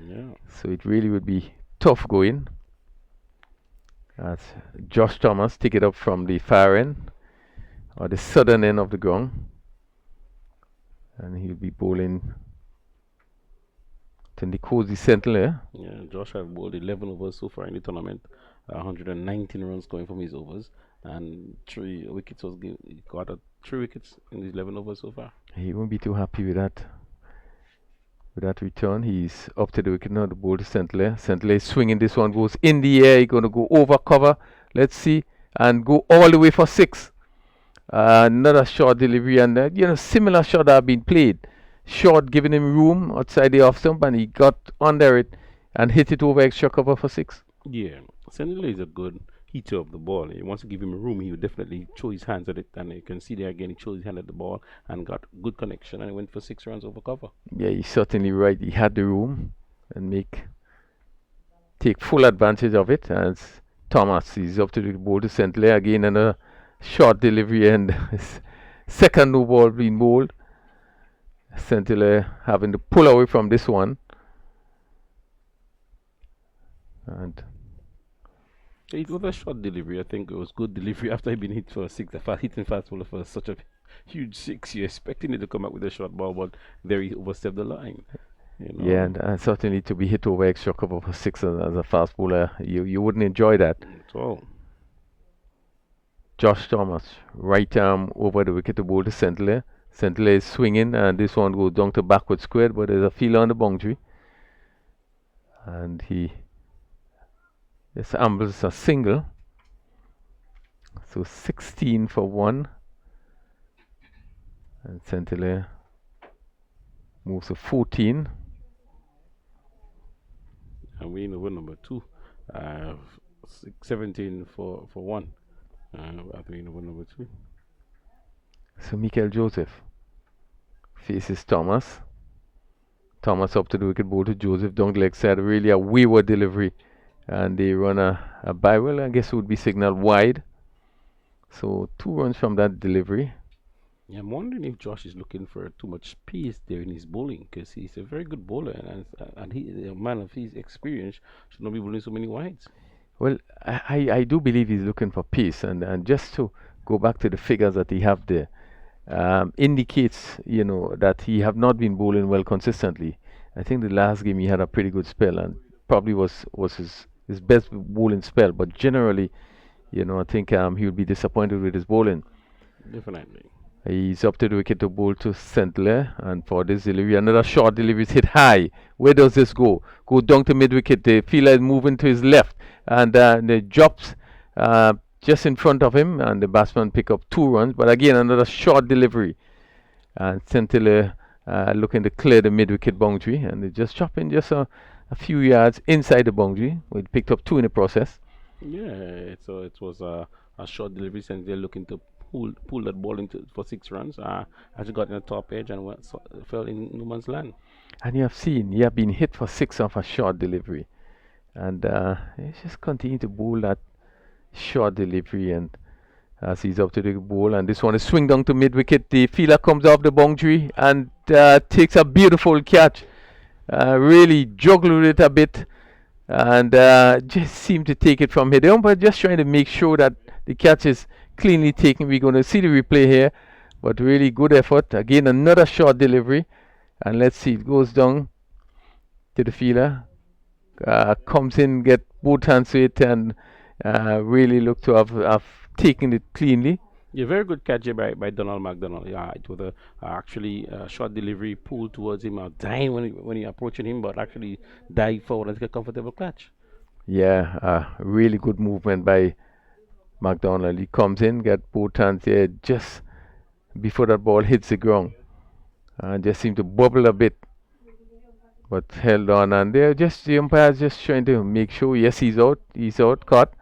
Yeah. So it really would be tough going. As Josh Thomas take it up from the far end, or the southern end of the ground, and he'll be bowling to Nikosi Sinclair. Yeah, Josh has bowled 11 overs so far in the tournament, 119 runs going from his overs, and 3 wickets was given. He got 3 wickets in his 11 overs so far. He won't be too happy with that. With that return, he's up to the wicket now to bowl to Sinclair. Sinclair is swinging. This one goes in the air. He's going to go over cover. Let's see, and go all the way for 6. Another short delivery, and similar shot have been played. Short, giving him room outside the off stump, and he got under it and hit it over extra cover for 6. Yeah, Sinclair is a good hitter of the ball. He wants to give him room. He would definitely throw his hands at it, and you can see there again. He threw his hand at the ball and got good connection, and he went for 6 runs over cover. Yeah, he's certainly right. He had the room and take full advantage of it. As Thomas is up to the ball to Sinclair again, and a short delivery, and second no ball being bowled. Centilla having to pull away from this one. And It was a short delivery. I think it was good delivery after he'd been hit for a six. Hitting fast bowler for such a huge six, you're expecting it to come out with a short ball, but there he overstepped the line. You know? yeah, and certainly to be hit over extra cover for six as a fast bowler, you wouldn't enjoy that. At all. Josh Thomas, right arm over the wicket to bowl to Centilla. Centilla is swinging, and this one goes down to backward square, but there's a fielder on the boundary. And he just ambles a single. So 16 for 1. And Centilla moves to 14. And we in over number 2. 17 for 1. I think in over number 2. So Michael Joseph faces Thomas. Thomas up to the wicket, ball to Joseph, down the leg side, really a wayward delivery. And they run a by, well, I guess it would be signaled wide. So 2 runs from that delivery. Yeah, I'm wondering if Josh is looking for too much pace there in his bowling, because he's a very good bowler, and he, a man of his experience, should not be bowling so many wides. Well, I do believe he's looking for pace, and just to go back to the figures that he have there, indicates, you know, that he have not been bowling well consistently. I think the last game he had a pretty good spell, and probably was his best bowling spell. But generally, you know, I think he will be disappointed with his bowling. Definitely. He's up to the wicket to bowl to Centilla, and for this delivery, another short delivery is hit high. Where does this go? Go down to mid wicket. The fielder is moving to his left, and it drops just in front of him, and the batsman pick up 2 runs. But again, another short delivery, and Centilla looking to clear the mid wicket boundary, and they just drop in just a few yards inside the boundary. We picked up 2 in the process. Yeah, so it was a short delivery, and they're looking to pull that ball into for 6 runs. As it got in the top edge and fell in no man's land. And you have seen, he have been hit for 6 off a short delivery, and he just continue to bowl that short delivery. And as he's up to the ball, and this one is swing down to mid wicket. The fielder comes off the boundary and takes a beautiful catch. Really juggled it a bit, and just seemed to take it from here. The umpire just trying to make sure that the catch is cleanly taken. We're going to see the replay here, but really good effort. Again, another short delivery, and let's see, it goes down to the fielder, comes in, get both hands to it, and really look to have taken it cleanly. Yeah, very good catch here by Donald McDonald. Yeah, it was actually a short delivery pulled towards him, dying when he approaching him, but actually dive forward and take a comfortable catch. Yeah, really good movement by McDonald. He comes in, get both hands there just before that ball hits the ground, and just seemed to bubble a bit, but held on. And the umpire's just trying to make sure, yes, he's out, caught.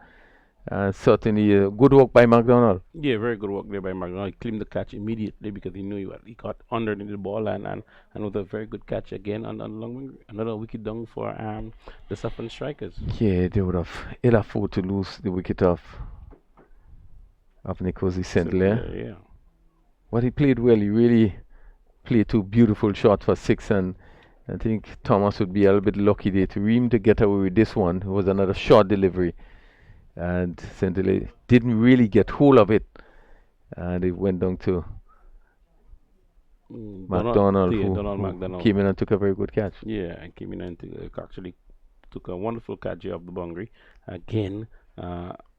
Certainly good work by McDonald. Yeah, very good work there by McDonald. He claimed the catch immediately because he knew he got underneath the ball, and with a very good catch again on another wicket down for the Saffron strikers. Yeah, they would have ill afford to lose the wicket of Nicosi Centilla. Yeah. But he played well. He really played 2 beautiful shots for 6, and I think Thomas would be a little bit lucky there to him to get away with this one. It was another short delivery, and Centilla didn't really get hold of it, and it went down to McDonald, who came in and took a very good catch. Yeah, and came in and actually took a wonderful catch here of the boundary. Again,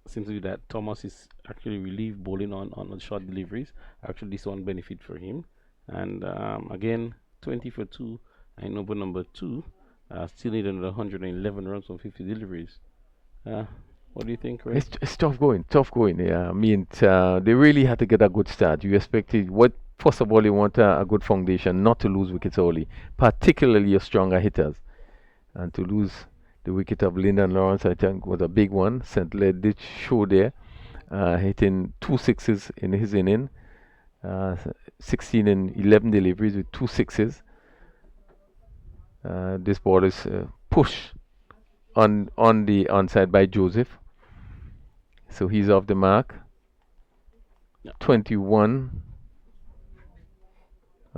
seems to be that Thomas is actually relieved bowling on short deliveries. Actually, this one benefit for him. And again, 20 for 2 and over number 2. Still need another 111 runs on 50 deliveries. What do you think, Ray? It's tough going. Yeah, I mean, they really had to get a good start. You expected, first of all, you want a good foundation, not to lose wickets early, particularly your stronger hitters. And to lose the wicket of Lyndon Lawrence, I think, was a big one. Centilla did show there, hitting 2 sixes in his inning, 16 and 11 deliveries with 2 sixes. This ball is pushed on the onside by Joseph, so he's off the mark. 21,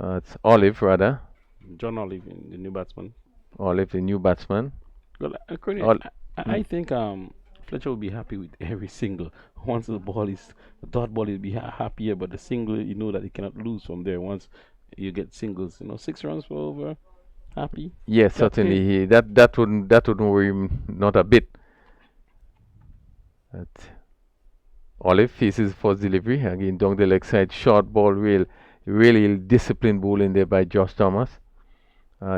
It's Olive rather. John Olive, the new batsman. Olive, the new batsman. Well, according, Ol- I think Fletcher will be happy with every single. Once the dot ball, he'll be happier. But the single, you know that he cannot lose from there. Once you get singles, 6 runs for over, happy. Yes, That's certainly. it. That wouldn't worry him not a bit. But Olive faces first delivery again down the leg side. Short ball, really disciplined ball in there by Josh Thomas.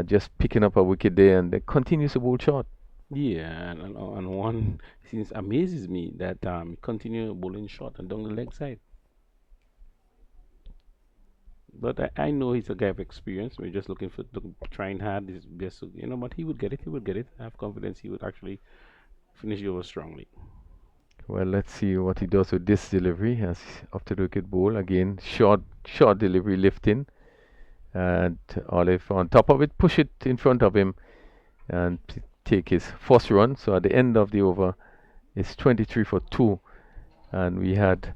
Just picking up a wicket there and then continues to bowl short. Yeah, and one thing amazes me that he continue bowling short and down the leg side. But I know he's a guy of experience. We're just looking for trying hard. His best, but he would get it. He would get it. I have confidence he would actually finish the over strongly. Well, let's see what he does with this delivery as up to the wicket bowl again. Short delivery lifting, and Olive on top of it, push it in front of him, and take his first run. So at the end of the over, it's 23 for 2, and we had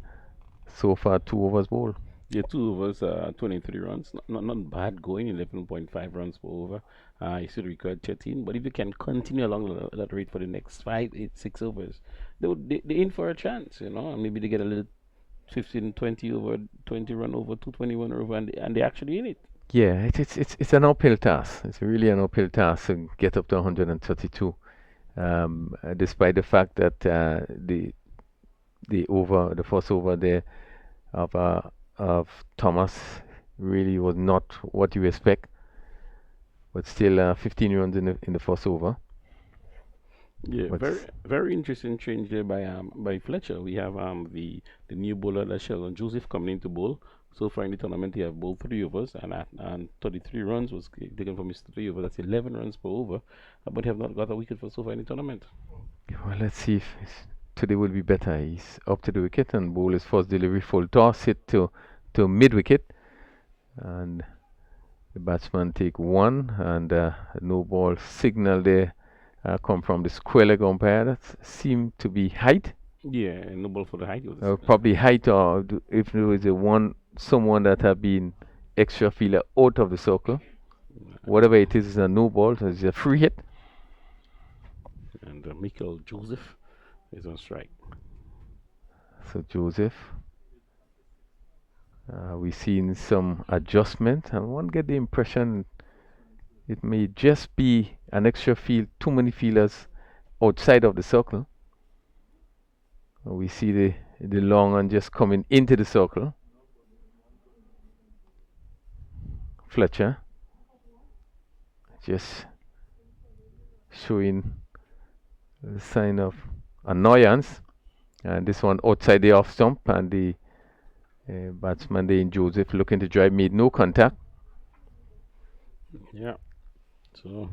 so far 2 overs bowled. Yeah, 2 overs, 23 runs. Not bad going, 11.5 runs per over. You should record 13. But if you can continue along that rate for the next 5, 8, 6 overs, they in for a chance, and maybe they get a little 15, 20 over, 20 run over, 221 over, and they actually in it. Yeah, it's an uphill task. It's really an uphill task to get up to 132, despite the fact that the first over there of Thomas really was not what you expect, but still 15 runs in the first over. Yeah, very very interesting change there by Fletcher. We have the new bowler, that Sheldon Joseph, coming into bowl. So far in the tournament, he have bowled 3 overs and 33 runs was taken from his 3 overs. That's 11 runs per over, but he have not got a wicket for so far in the tournament. Well, let's see if today will be better. He's up to the wicket and bowl his first delivery, full toss, hit to mid wicket, and the batsman take 1, and no ball signal there come from the square leg umpire. That seemed to be height. Yeah, no ball for the height. Probably height, or if there was someone that have been extra fielder out of the circle. Whatever it is a no ball, so it's a free hit. And Michael Joseph is on strike. So Joseph, we've seen some adjustment, and one get the impression it may just be an extra field, too many fielders outside of the circle. We see the long one just coming into the circle. Fletcher just showing the sign of annoyance, and this one outside the off stump, and the batsman there in Joseph looking to drive, made no contact. Yeah, so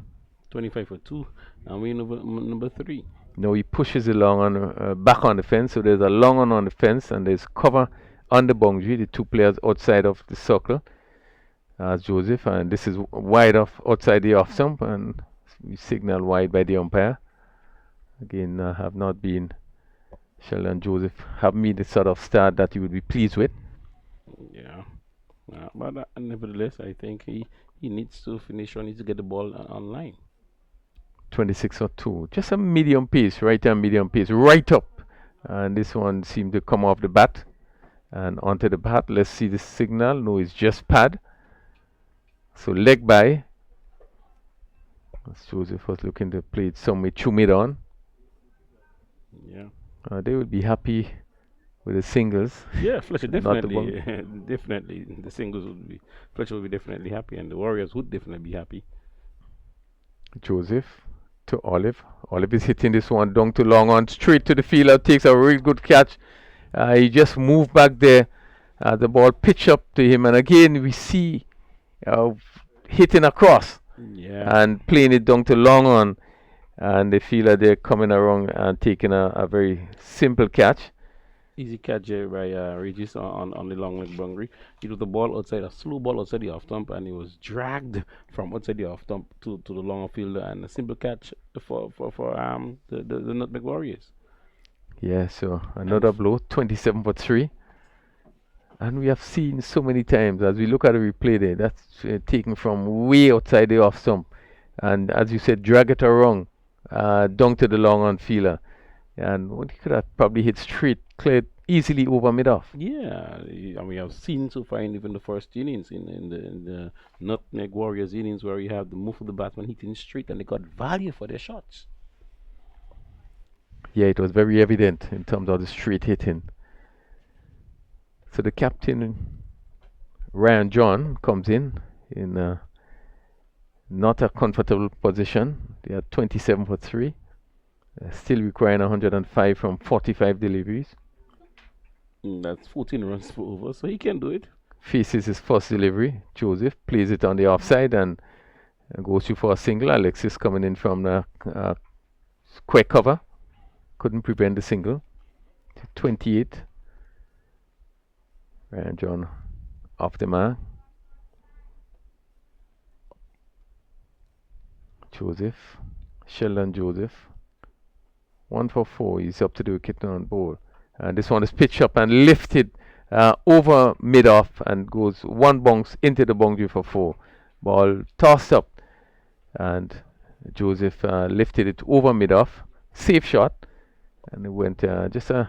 25 for 2, and we number 3. No, he pushes it long on back on the fence, so there's a long one on the fence, and there's cover on the boundary. The 2 players outside of the circle as Joseph, and this is wide off outside the off stump, and we signal wide by the umpire. Again, have not been Sheldon Joseph have made the sort of start that you would be pleased with. Yeah, but nevertheless, I think he needs to finish or needs to get the ball online. 26 or 2, just a medium pace, right hand medium pace, right up, and this one seemed to come off the bat and onto the bat. Let's see the signal. No, it's just pad. So leg by. As Joseph was looking to play it somewhere to mid on. Yeah. They will be happy with the singles. Yeah, Fletcher Not the definitely, definitely the singles would be Fletcher would be definitely happy, and the Warriors would definitely be happy. Joseph to Olive. Olive is hitting this one down to long on, straight to the fielder, takes a really good catch. He just moved back there. The ball pitched up to him, and again we see hitting across and playing it down to long on, and the fielder there coming around and taking a very simple catch. Easy catch there by Regis on the long leg boundary. It was the ball outside, a slow ball outside the off stump, and it was dragged from outside the off stump to the longer fielder, and a simple catch for the Nutmeg Warriors. Yeah, so another blow, 27 for 3. And we have seen so many times as we look at the replay there, that's taken from way outside the off stump. And as you said, drag it around, down to the long on fielder. And what he could have probably hit straight, cleared easily over mid off. Yeah, and we have seen so far in even the first innings, in the Nutmeg Warriors innings, where you have the move of the batsman hitting straight and they got value for their shots. Yeah, it was very evident in terms of the straight hitting. So the captain, Ryan John, comes in not a comfortable position. They are 27 for 3. Still requiring 105 from 45 deliveries. That's 14 runs per over, so he can do it. Faces his first delivery. Joseph plays it on the offside and goes through for a single. Alexis coming in from the quick cover. Couldn't prevent the single. 28. Ryan John off the mark. Joseph. Sheldon Joseph. 1 for 4. He's up to the wicket on ball. And this one is pitched up and lifted over mid off and goes one bounce into the boundary for 4. Ball tossed up and Joseph lifted it over mid off. Safe shot. And it went just a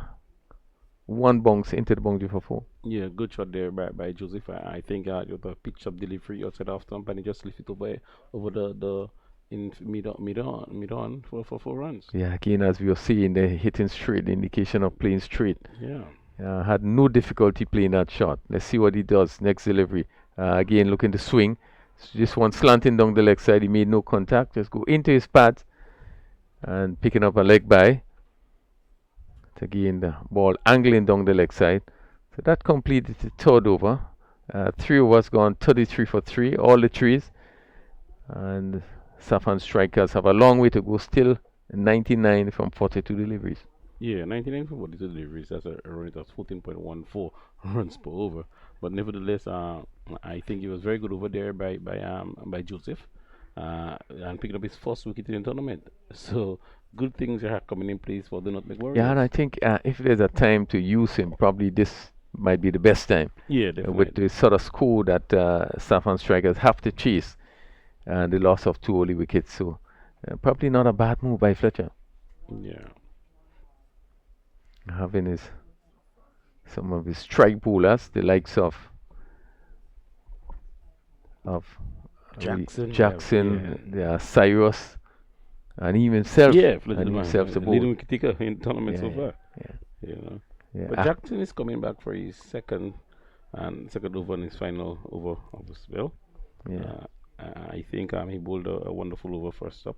one bounce into the boundary for 4. Yeah, good shot there by Joseph. I think with a pitch up delivery outside off stump, and he just lifted it over the in mid on for 4 runs. Yeah, again, as we were seeing, the hitting straight, the indication of playing straight. Yeah. Had no difficulty playing that shot. Let's see what he does next delivery. Again, looking to swing. Just one slanting down the leg side. He made no contact. Just go into his pads and picking up a leg by. Again, the ball angling down the leg side. So that completed the third over. 3 overs gone, 33 for 3, all the threes. And Saffron strikers have a long way to go still. 99 from 42 deliveries. Yeah, 99 from 42 deliveries. That's a rate of 14.14 runs per over. But nevertheless, I think it was very good over there by Joseph, and picking up his first wicket in the tournament. So good things are coming in place for the Nutmeg Warriors. Yeah, and I think if there's a time to use him, probably this might be the best time. Yeah, definitely. With the sort of score that Saffron strikers have to chase, and the loss of 2 early wickets. So probably not a bad move by Fletcher. Yeah. Having some of his strike bowlers, the likes of Jackson, Cyrus, and even himself. Yeah, and himself to bowl. leading wicket taker in tournament so far. Yeah. You know. Yeah. But Jackson is coming back for his second over in his final over of the spell. Yeah. I think he bowled a wonderful over first up,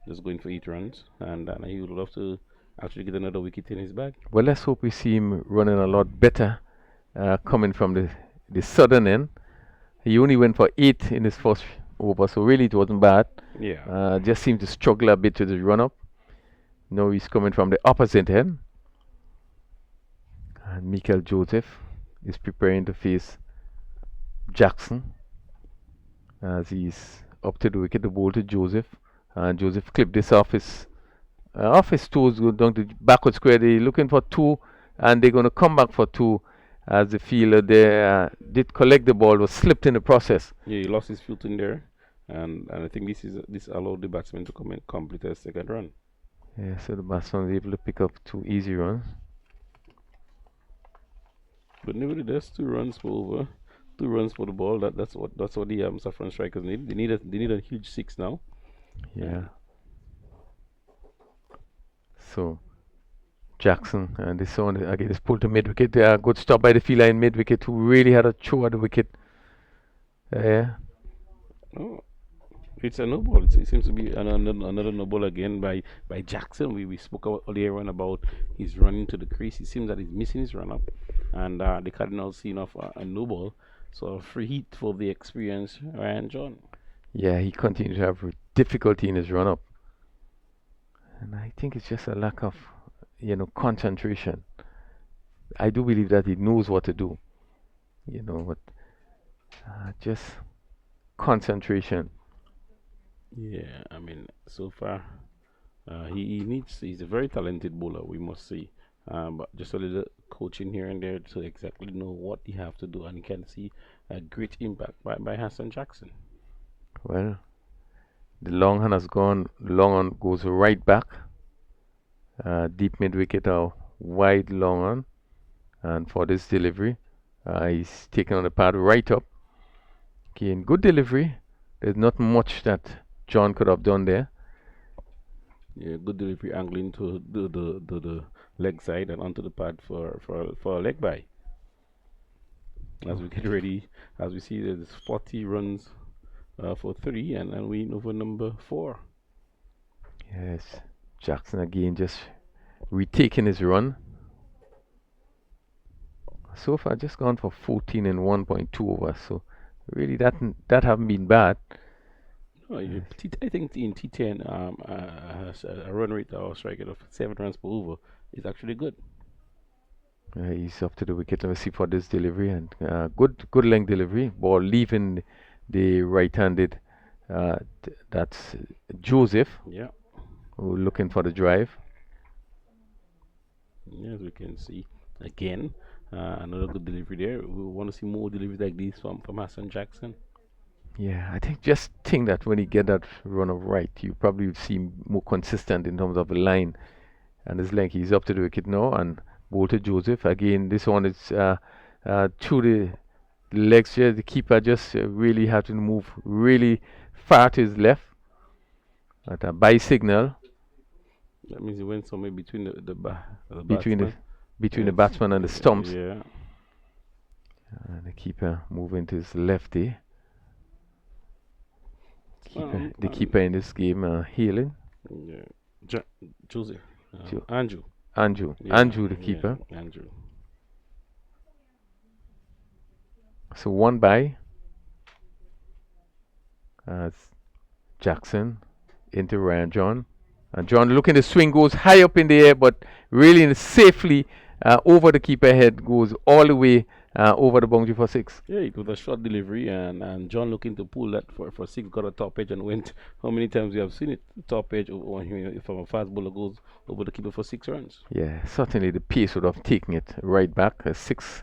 just going for 8 runs, and he would love to actually get another wicket in his bag. Well, let's hope we see him running a lot better coming from the southern end. He only went for 8 in his first over, so really it wasn't bad. Yeah. Just seemed to struggle a bit with the run up. Now he's coming from the opposite end. And Michael Joseph is preparing to face Jackson as he's up to the wicket to bowl to Joseph. And Joseph clipped this off his toes, go down to backward square. They're looking for 2, and they're going to come back for 2 as the fielder there did collect the ball, was slipped in the process. Yeah, he lost his foot in there, and I think this allowed the batsman to come and complete a second run. Yeah, so the batsman was able to pick up 2 easy runs. But nevertheless, 2 runs per over, 2 runs for the ball. That's what the Saffron strikers need. They need a huge 6 now. Yeah. So Jackson and this one again is pulled to mid wicket. Good stop by the fielder in mid wicket, who really had a throw at the wicket. Yeah. Oh, it's a no ball. It seems to be another no ball again by Jackson. We spoke earlier on about his running to the crease. It seems that he's missing his run up, and the Cardinals seen off a no ball. So a free hit for the experienced Ryan John. Yeah, he continued to have difficulty in his run up, and I think it's just a lack of concentration. I do believe that he knows what to do, but just concentration. Yeah, I mean, so far, he's a very talented bowler, we must say, but just a little coaching here and there to exactly know what you have to do, and you can see a great impact by Hassan Jackson. Well, the long hand has gone. Long on goes right back. Deep mid wicket or wide long on. And for this delivery, he's taken on the pad right up. Again, good delivery. There's not much that John could have done there. Yeah, good delivery, angling to the leg side and onto the pad for a leg by. As we get ready, as we see, there's 40 runs for 3 and we over number 4. Yes, Jackson again just retaking his run. So far, just gone for 14 and 1.2 overs. So really, that haven't been bad. No, I think in T10 has a run rate or strike rate of 7 runs per over is actually good. He's up to the wicket. Let's see for this delivery, and good length delivery. Ball leaving the right-handed. That's Joseph. Yeah. Who looking for the drive. As we can see again, another good delivery there. We want to see more deliveries like this from Hassan Jackson. Yeah, I think that when he get that run of right, you probably would see more consistent in terms of the line. And it's like he's up to the wicket now, and ball to Joseph again. This one is through the legs here. The keeper just really had to move really far to his left. At a by signal. That means he went somewhere between the between the batsman and the stumps. Yeah. And the keeper moving to his lefty. The keeper in this game, healing. Yeah. Joseph. Andrew. Yeah, Andrew, the keeper. Yeah, Andrew. So one by. Jackson into Ryan John. And John looking, the swing goes high up in the air, but really safely over the keeper head, goes all the way over the boundary for 6. Yeah, it was a short delivery, and John looking to pull that for 6, got a top edge and went. How many times we have seen it? Top edge from a fast bowler goes over the keeper for 6 runs. Yeah, certainly the pace would have taken it right back. 6,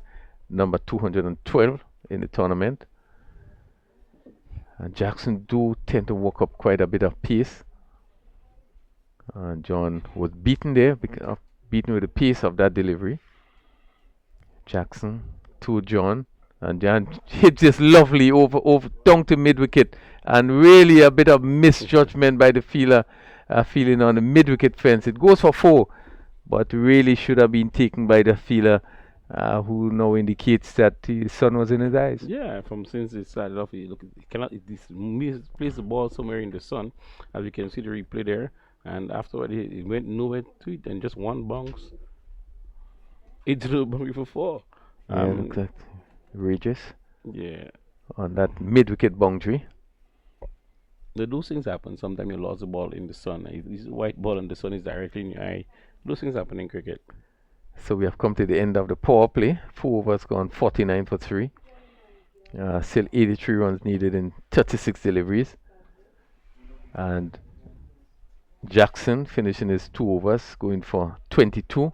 number 212 in the tournament. And Jackson do tend to work up quite a bit of pace. John was beaten there, beaten with the pace of that delivery. Jackson to John, and John hit this lovely over down to mid wicket, and really a bit of misjudgment by the fielder, feeling on the mid wicket fence. It goes for 4, but really should have been taken by the fielder, who now indicates that the sun was in his eyes. Yeah, from since it started off, he cannot place the ball somewhere in the sun, as you can see the replay there. And afterward, he went nowhere to it, and just one bounce into the boundary for 4. Yeah, looks like Regis. Yeah. On that mid-wicket boundary. Those things happen. Sometimes you lost the ball in the sun. This white ball and the sun is directly in your eye. Those things happen in cricket. So we have come to the end of the power play. 4 overs gone, 49 for 3. Still 83 runs needed in 36 deliveries. And Jackson finishing his 2 overs, going for 22.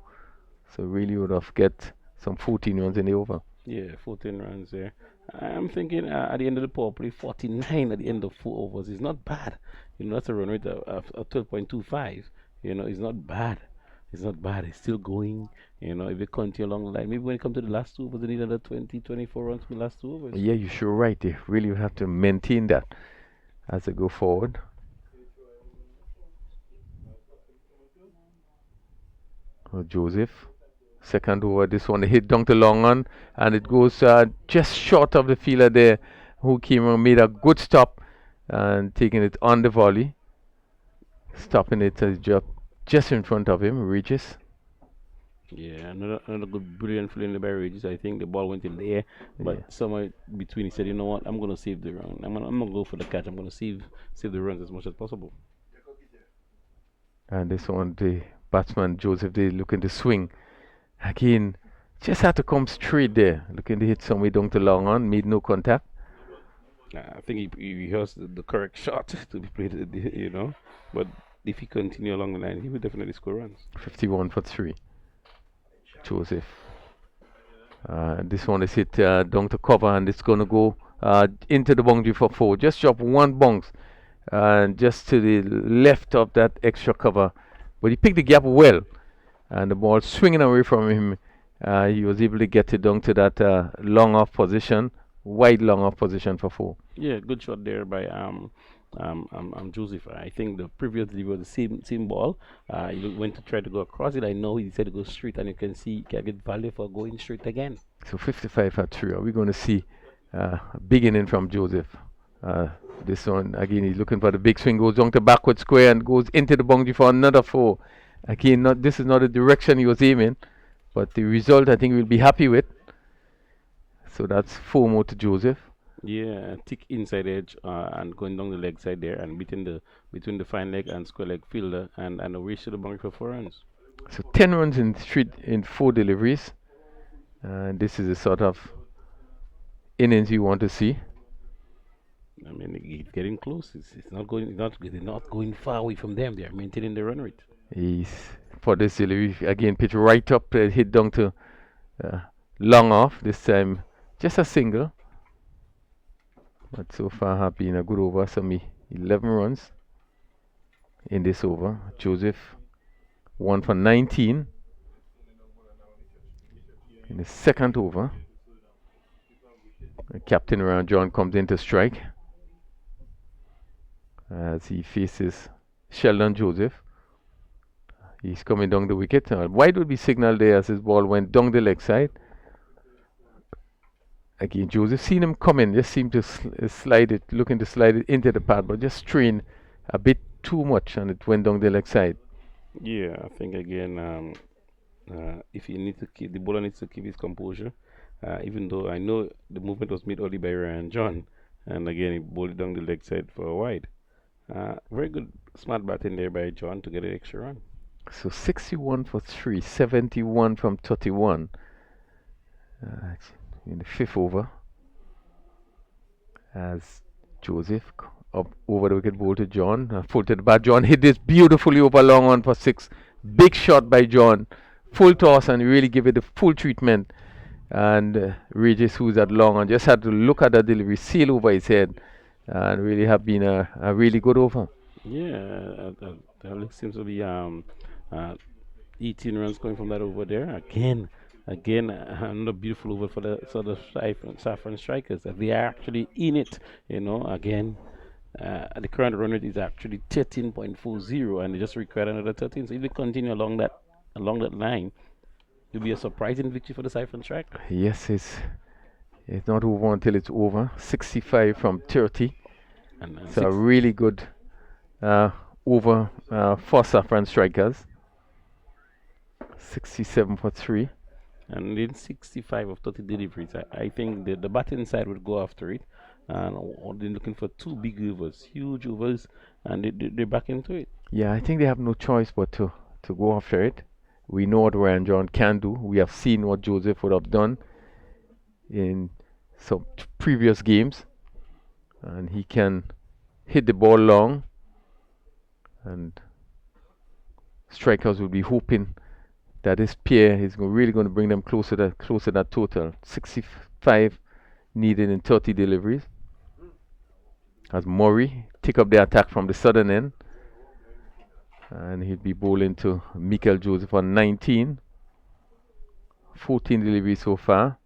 So really would have get some 14 runs in the over. Yeah, 14 runs there. I'm thinking at the end of the power play, 49 at the end of 4 overs is not bad. That's a run rate of 12.25. It's not bad. It's not bad. It's still going. If you continue along the line, maybe when it comes to the last 2 overs, they need another 20, 24 runs in the last 2 overs. Yeah, you're sure right. They really have to maintain that as they go forward. Joseph, second over, this one hit down to long on, and it goes just short of the fielder there, who came and made a good stop and taking it on the volley, stopping it just in front of him. Regis. Yeah, another good, brilliant fielding by Regis. I think the ball went in the air, but somewhere between, he said, "You know what? I'm gonna save the run. I'm gonna go for the catch. I'm gonna save the runs as much as possible." And this one, the batsman Joseph, they looking to swing again. Just had to come straight there, looking to hit somewhere down to long on, made no contact. I think he rehearsed the correct shot to be played, But if he continue along the line, he will definitely score runs. 51 for 3. Joseph This one is hit down to cover, and it's going to go into the boundary for 4. Just drop one bounce, and just to the left of that extra cover. But he picked the gap well, and the ball swinging away from him. He was able to get it down to that long off position, wide long off position for 4. Yeah, good shot there by Joseph. I think the previous delivery was the same ball. He went to try to go across it. I know he said to go straight, and you can see he can get value for going straight again. So 55 at 3. Are we going to see a big inning from Joseph? This one again, he's looking for the big swing, goes down to backward square and goes into the boundary for another 4. Again, this is not the direction he was aiming, but the result I think we'll be happy with. So that's 4 more to Joseph. Yeah, thick inside edge and going down the leg side there, and between the fine leg and square leg fielder, and a reach to the boundary for 4 runs. So 10 runs in 4 deliveries. This is the sort of innings you want to see. I mean, it's getting close. It's not going far away from them. They are maintaining the run rate. He's for this delivery again, pitch right up, hit down to long off. This time just a single. But so far have been a good over. So 11 runs in this over. Joseph 1 for 19 in the second over. Captain Round John comes in to strike as he faces Sheldon Joseph. He's coming down the wicket. Wide would be signaled there as his ball went down the leg side. Again, Joseph seen him coming, just seemed to slide it, looking to slide it into the pad, but just strained a bit too much, and it went down the leg side. Yeah, I think again, if he needs to keep the bowler needs to keep his composure, even though I know the movement was made only by Ryan John, and again he bowled it down the leg side for a wide. Very good, smart batting there by John to get an extra run. So 61 for 3, 71 from 31 in the 5th over, as Joseph up over the wicket, ball to John, full to the bat. John hit this beautifully over long on for 6. Big shot by John, full toss, and really give it the full treatment. And Regis, who's at long on, just had to look at that delivery, seal over his head, and really have been a really good over. Yeah, that seems to be 18 runs coming from that over there. Again, another beautiful over for the sort of Saffron strikers. They are actually in it, again. The current run rate is actually 13.40, and they just require another 13. So if they continue along that line, it'll be a surprising victory for the Saffron strike. Yes, it's not over until it's over. 65 from 30. And it's a really good over for Saffron strikers. 67 for 3. And in 65 of 30 deliveries, I think the batting side would go after it. And they're looking for 2 big overs, huge overs, and they're back into it. Yeah, I think they have no choice but to go after it. We know what Ryan John can do. We have seen what Joseph would have done in some previous games. And he can hit the ball long. And strikers will be hoping that this pair is really going to bring them closer to that total. 65 needed in 30 deliveries. As Murray take up the attack from the southern end. And he'll be bowling to Michael Joseph on 19. 14 deliveries so far.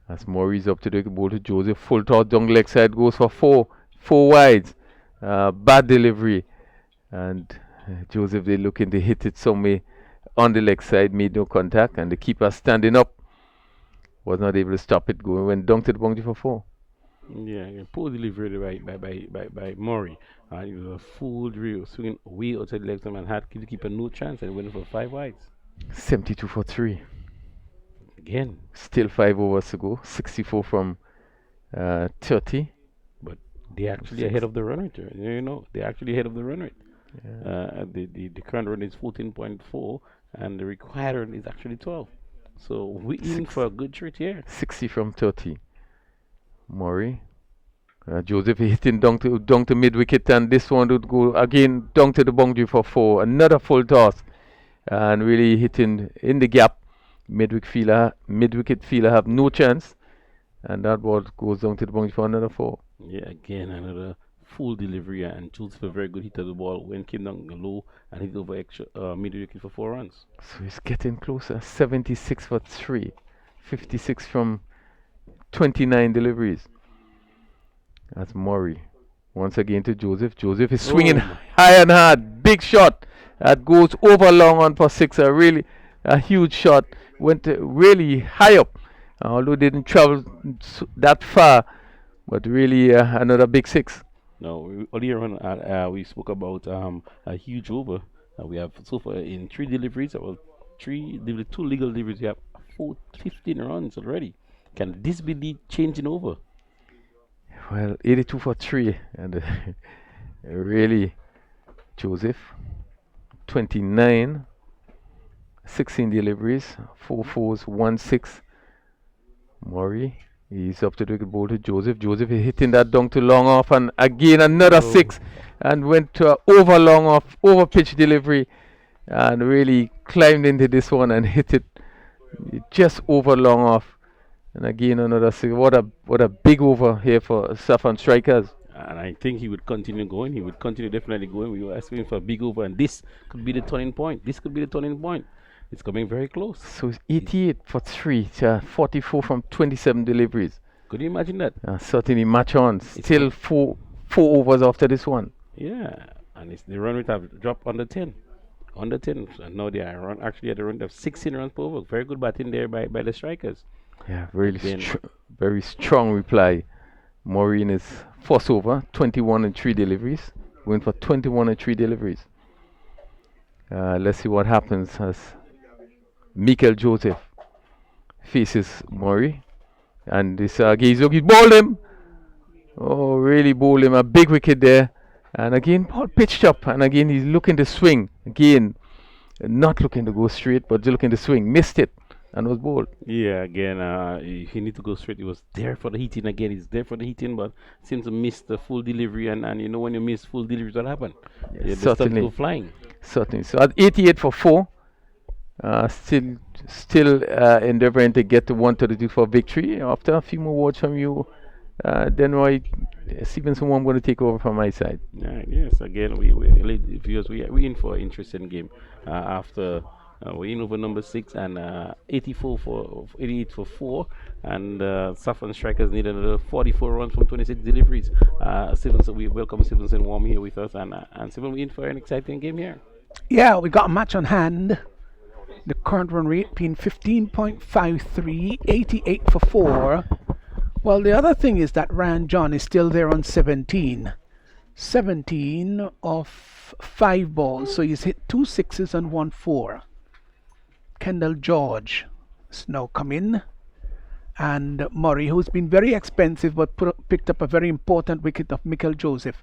As Murray's up to the ball to Joseph. Full toss down leg side, goes for 4 wides. Bad delivery. And Joseph, they're looking to hit it somewhere on the leg side, made no contact, and the keeper standing up was not able to stop it going, went down to the boundary for 4. Yeah, poor delivery by Murray. It was a full drill, swinging way outside the legs, and had the keeper no chance, and went for 5 wides. 72 for 3. Again. Still 5 overs to go. 64 from 30. But they're actually ahead of the run rate. They're actually ahead of the run rate. Yeah. The current run is 14.4, and the required run is actually 12. So we're in for a good treat here. 60 from 30. Murray. Joseph hitting down to mid wicket, and this one would go again down to the boundary for 4. Another full toss, and really hitting in the gap Mid-wicket fielder have no chance, and that ball goes down to the boundary for another 4. Yeah, again another full delivery, and Joseph a very good hit of the ball when came down low and hit over extra mid-wicket for 4 runs. So he's getting closer. 76 for 3, 56 from 29 deliveries. That's Murray. Once again to Joseph. Joseph is swinging high and hard. Big shot that goes over long on for 6. A huge shot. Went really high up. Although didn't travel that far, but really another big 6. No, earlier on we spoke about a huge over. We have so far in 3 deliveries, about 2 legal deliveries. We have 15 runs already. Can this be the changing over? Well, 82 for 3, and really, Joseph, 29, 16 deliveries, 4 fours, 1 6. Murray, he's up to the wicket ball to Joseph. Joseph is hitting that down to long off, and again another 6, and went to a over pitch delivery, and really climbed into this one and hit it just over long off. And again another 6. What a big over here for Saffron strikers. And I think he would continue going. He would continue definitely going. We were asking for a big over, and this could be the turning point. It's coming very close. So it's 88 for 3, 44 from 27 deliveries. Could you imagine that? Certainly match on. Still four overs after this one. Yeah, and the run rate have dropped under 10. And now they are actually at a run of 16 runs per over. Very good batting there by the strikers. Yeah, really very strong reply. Murray in his first over, 21 and 3 deliveries. Went for 21 and 3 deliveries. Let's see what happens as Michael Joseph faces Murray. And this he bowled him. Oh, really bowled him. A big wicket there. And again, ball pitched up. And again, he's looking to swing. Again, not looking to go straight, but looking to swing. Missed it and was bowled. Yeah, again, he need to go straight. He was there for the hitting again. He's there for the hitting, but seems to miss the full delivery. And you know when you miss full delivery, what happens? Yeah, the stuff go flying. Certainly. So at 88 for 4, still endeavoring to get to 132 for victory. After a few more words from you, then Roy Stevenson, I'm going to take over from my side. Yes, again, we in for an interesting game. After we're in over number 6 and 88 for 4, and Saffron strikers need another 44 runs from 26 deliveries. Stevenson, we welcome Stevenson warm here with us, and Stevenson, we're in for an exciting game here. Yeah, we got a match on hand. The current run rate being 15.53, 88 for 4. Well, the other thing is that Ryan John is still there on 17 of 5 balls, so he's hit 2 6s and 1 4. Kendall George is now come in, and Murray, who's been very expensive but picked up a very important wicket of Michael Joseph.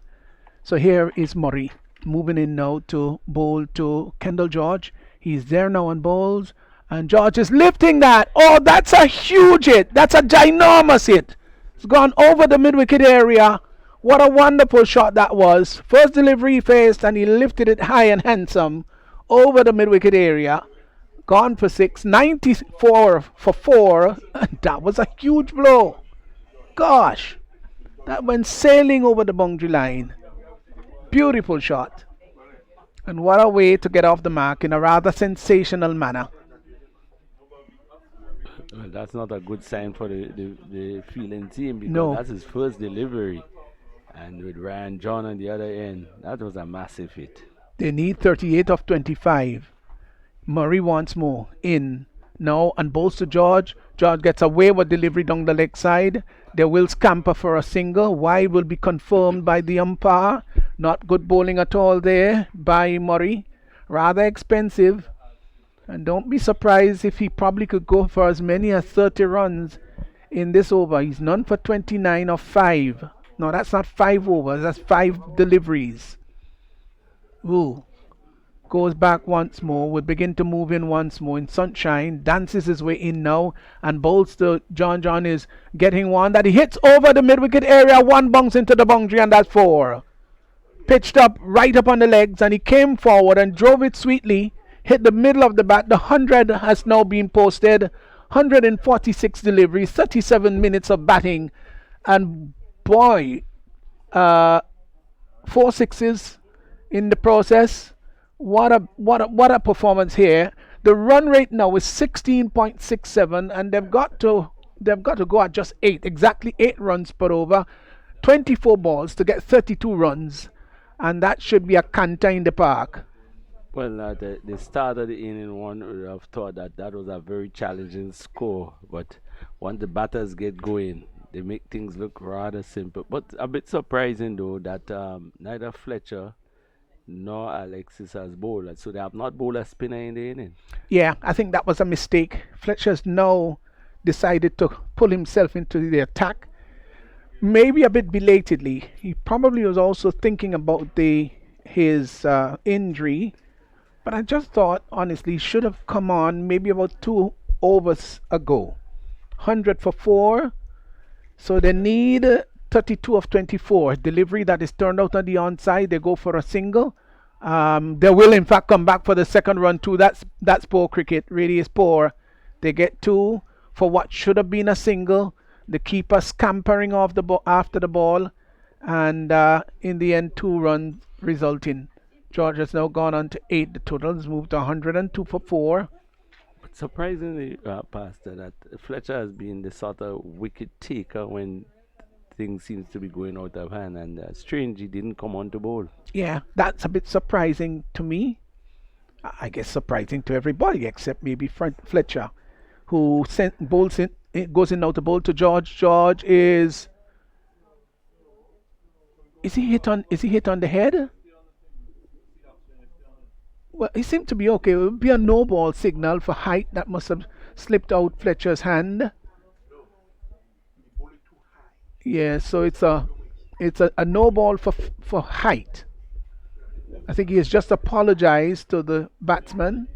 So here is Murray moving in now to bowl to Kendall George. He's there now on bowls, and George is lifting that. Oh, that's a huge hit. That's a ginormous hit. It's gone over the mid-wicket area. What a wonderful shot that was. First delivery he faced, and he lifted it high and handsome over the mid-wicket area. Gone for 6, 94 for 4, and that was a huge blow. Gosh, that went sailing over the boundary line. Beautiful shot. And what a way to get off the mark in a rather sensational manner. Well, that's not a good sign for the fielding team, because that's his first delivery. And with Ryan John on the other end, that was a massive hit. They need 38 of 25. Murray once more in now and bowls to George. George gets away with delivery down the leg side. They will scamper for a single. Wide will be confirmed by the umpire. Not good bowling at all there by Murray. Rather expensive. And don't be surprised if he probably could go for as many as 30 runs in this over. He's none for 29 of 5. No, that's not 5 overs. That's 5 deliveries. Ooh. Goes back once more, will begin to move in once more in sunshine, dances his way in now, and bowls to John. John is getting one that he hits over the mid-wicket area, one bounce into the boundary, and that's 4. Pitched up right up on the legs, and he came forward and drove it sweetly. hit the middle of the bat. The 100 has now been posted. 146 deliveries, 37 minutes of batting, and boy, 4 sixes in the process. What a performance here. The run rate now is 16.67, and they've got to go at just 8, exactly 8 runs per over, 24 balls to get 32 runs, and that should be a canter in the park. Well, the start of the inning, one would have thought that that was a very challenging score, but once the batters get going, they make things look rather simple. But a bit surprising though that neither Fletcher nor Alexis has bowled, so they have not bowled a spinner in the inning. Yeah, I think that was a mistake. Fletcher's now decided to pull himself into the attack, maybe a bit belatedly. He probably was also thinking about his injury. But I just thought, honestly, he should have come on maybe about 2 overs ago. 100 for 4. So they need 32 of 24. Delivery that is turned out on the onside. They go for a single. They will, in fact, come back for the second run, too. That's poor cricket. Really is poor. They get 2 for what should have been a single. The keeper scampering off the after the ball. And in the end, 2 runs resulting. George has now gone on to 8. The total has moved to 102 for 4. But surprisingly, Pastor, that Fletcher has been the sort of wicket taker when things seems to be going out of hand, and strange he didn't come on to bowl. Yeah, that's a bit surprising to me. I guess surprising to everybody except maybe Fletcher, who goes in now to bowl to George. George is he hit on the head? Well, he seemed to be okay. It would be a no ball signal for height that must have slipped out Fletcher's hand. Yeah, so it's a no ball for height. I think he has just apologized to the batsman.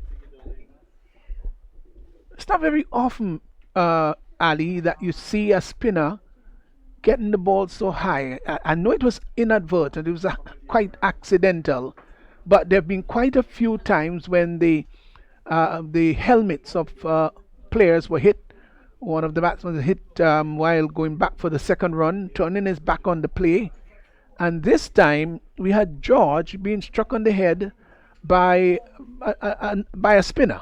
It's not very often, Ali, that you see a spinner getting the ball so high. I know it was inadvertent. It was quite accidental. But there have been quite a few times when the helmets of players were hit. One of the batsmen was hit while going back for the second run, turning his back on the play. And this time we had George being struck on the head by a spinner.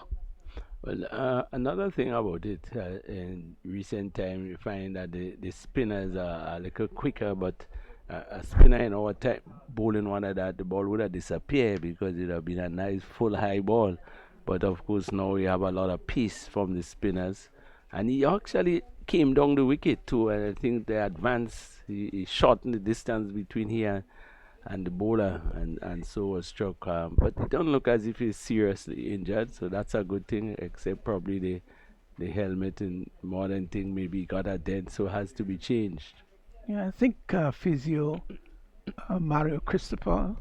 Well, another thing about it, in recent time, you find that the spinners are a little quicker, but a spinner in our time bowling one of that, the ball would have disappeared because it would have been a nice full high ball. But of course now we have a lot of pace from the spinners, and he actually came down the wicket too, and I think the advance, he shortened the distance between here and the bowler, and so was struck. But it don't look as if he's seriously injured, so that's a good thing, except probably the helmet and modern thing maybe got a dent, so has to be changed. Yeah, I think physio Mario Christopher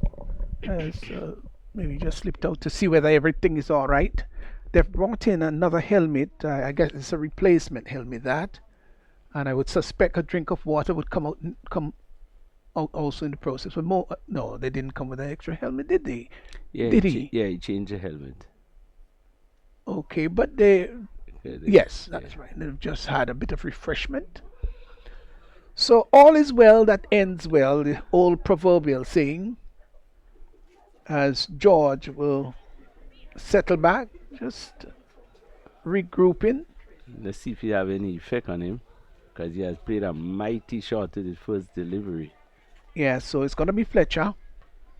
has maybe just slipped out to see whether everything is all right. They've brought in another helmet. I guess it's a replacement helmet, that, and I would suspect a drink of water would come out also in the process. But no, they didn't come with an extra helmet, did they? Yeah, did he? Yeah, he changed the helmet. Okay, but yes, that's right. They've just had a bit of refreshment. So all is well that ends well, the old proverbial saying, as George will settle back, just regrouping. Let's see if he have any effect on him, because he has played a mighty shot to the first delivery. Yeah, so it's going to be Fletcher.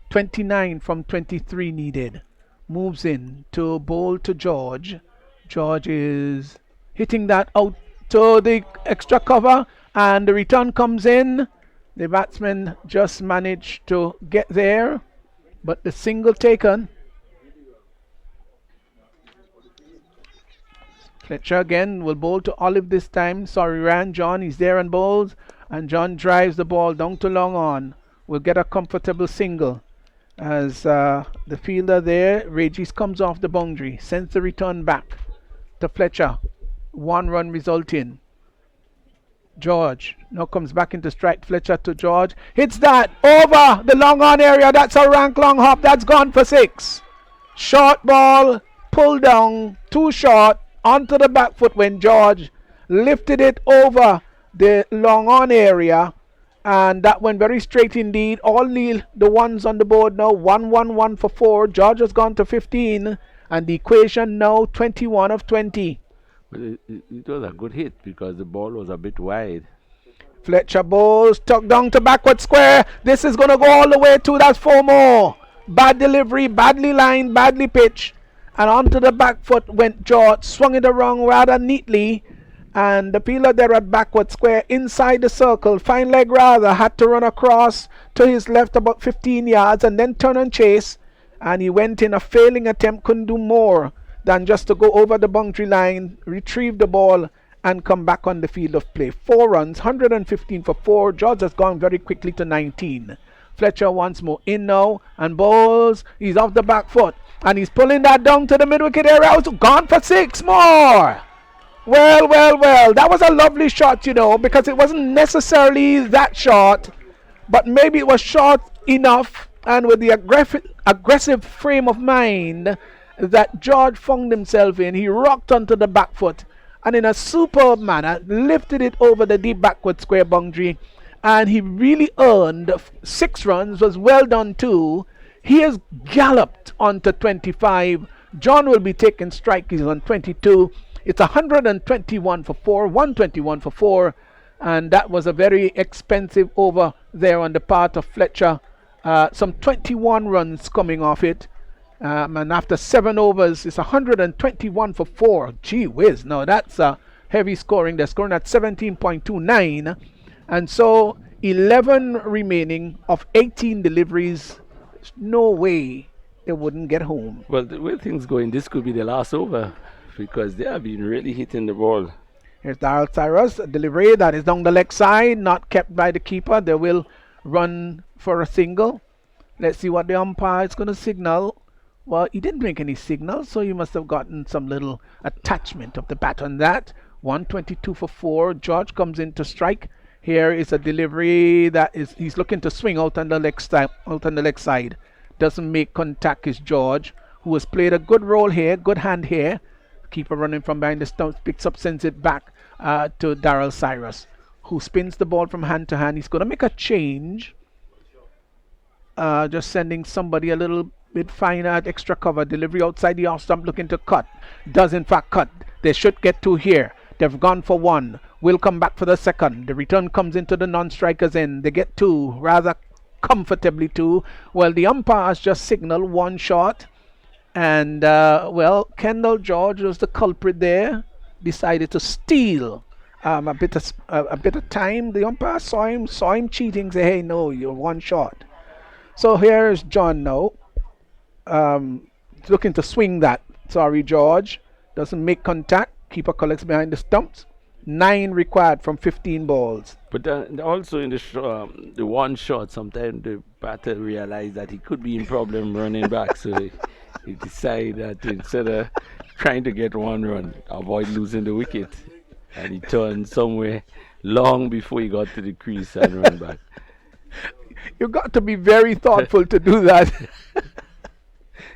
29 from 23 needed. Moves in to bowl to George. George is hitting that out to the extra cover, and the return comes in. The batsman just managed to get there, but the single taken. Fletcher again will bowl to Olive this time. Sorry, Ran. John, he's there and bowls, and John drives the ball down to long on. Will get a comfortable single as the fielder there, Regis, comes off the boundary, sends the return back to Fletcher. 1 run resulting. George now comes back into strike. Fletcher to George. Hits that over the long on area. That's a rank long hop. That's gone for 6. Short ball pulled down too short onto the back foot when George lifted it over the long on area, and that went very straight indeed. All the ones on the board now, 1-1-1 for 4. George has gone to 15, and the equation now 21 of 20. But it was a good hit because the ball was a bit wide. Fletcher bowls, tucked down to backward square. This is going to go all the way to, that's 4 more. Bad delivery, badly lined, badly pitched. And onto the back foot went George, swung it around rather neatly. And the fielder there at backward square, inside the circle, fine leg rather, had to run across to his left about 15 yards and then turn and chase. And he went in a failing attempt, couldn't do more than just to go over the boundary line, retrieve the ball, and come back on the field of play. 4 runs, 115 for 4. George has gone very quickly to 19. Fletcher once more in now and bowls. He's off the back foot and he's pulling that down to the mid wicket area. Also gone for 6 more. Well, that was a lovely shot, you know, because it wasn't necessarily that short, but maybe it was short enough, and with the aggressive frame of mind that George found himself in, he rocked onto the back foot and in a superb manner lifted it over the deep backward square boundary, and he really earned 6 runs. Was well done too. He has galloped onto 25. John will be taking strike. He's on 22. It's 121 for 4, 121 for 4, and that was a very expensive over there on the part of Fletcher. Some 21 runs coming off it, and after 7 overs, it's 121 for 4. Gee whiz! Now that's heavy scoring. They're scoring at 17.29, and so 11 remaining of 18 deliveries. There's no way they wouldn't get home. Well, the way things going, this could be the last over, because they have been really hitting the ball. Here's Darryl Cyrus, a delivery that is down the leg side, not kept by the keeper. They will run for a single. Let's see what the umpire is going to signal. Well, he didn't make any signal, so he must have gotten some little attachment of the bat on that. 122 for 4. George comes in to strike. Here is a delivery that he's looking to swing out on the leg side. Doesn't make contact is George, who has played a good role here, good hand here. Keeper running from behind the stumps, picks up, sends it back to Darryl Cyrus, who spins the ball from hand to hand. He's going to make a change, just sending somebody a little bit finer at extra cover. Delivery outside the off stump, looking to cut. Does in fact cut. They should get 2 here. They've gone for 1. Will come back for the second. The return comes into the non-strikers end. They get 2, rather comfortably 2. Well, the umpire has just signaled 1 shot. And, well, Kendall George was the culprit there. Decided to steal a bit of time. The umpire saw him cheating. Say, hey, no, you're 1 shot. So here's John now. Looking to swing that. Sorry, George. Doesn't make contact. Keeper collects behind the stumps. 9 required from 15 balls. But also in the 1 shot, sometimes the batter realized that he could be in problem running back. So he decided that instead of trying to get 1 run, avoid losing the wicket, and he turned somewhere long before he got to the crease and ran back. You've got to be very thoughtful to do that.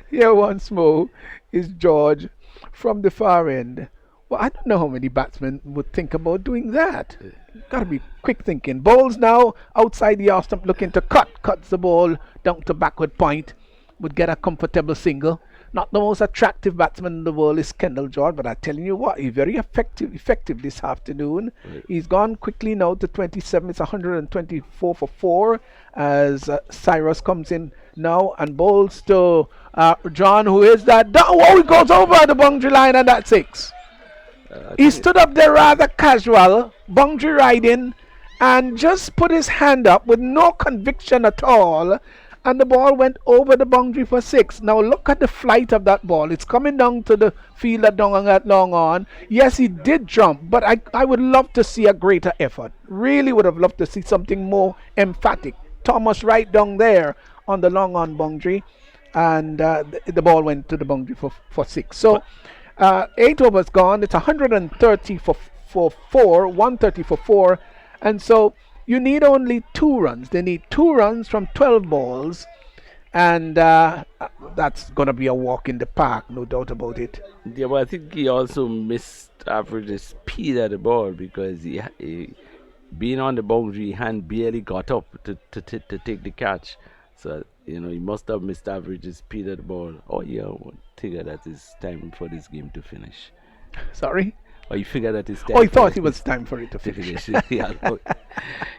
Here once more is George from the far end. Well, I don't know how many batsmen would think about doing that. Got to be quick thinking. Bowls now outside the off stump, looking to cuts the ball down to backward point. Would get a comfortable single. Not the most attractive batsman in the world is Kendall George, but I'm telling you what, he's very effective this afternoon. Right. He's gone quickly now to 27. It's 124 for 4 as Cyrus comes in now and bowls to John, who is that? Oh, he goes over the boundary line, and that's 6. He stood up there rather casual, boundary riding, and just put his hand up with no conviction at all, and the ball went over the boundary for 6. Now look at the flight of that ball. It's coming down to the fielder down on that long on. Yes, he did jump, but I would love to see a greater effort. Really would have loved to see something more emphatic. Thomas right down there on the long on boundary, and the ball went to the boundary for 6. So 8 overs gone. It's 130 for 4, 130 for 4, and so you need only 2 runs. They need 2 runs from 12 balls, and that's going to be a walk in the park, no doubt about it. Yeah, but I think he also missed average the speed of the ball because he being on the boundary, he hand barely got up to take the catch. So, he must have missed average the speed of the ball. Oh, yeah, I figure that it's time for this game to finish. Sorry? Or you figure that it's time. Oh, he thought it was time for it to to finish. yeah,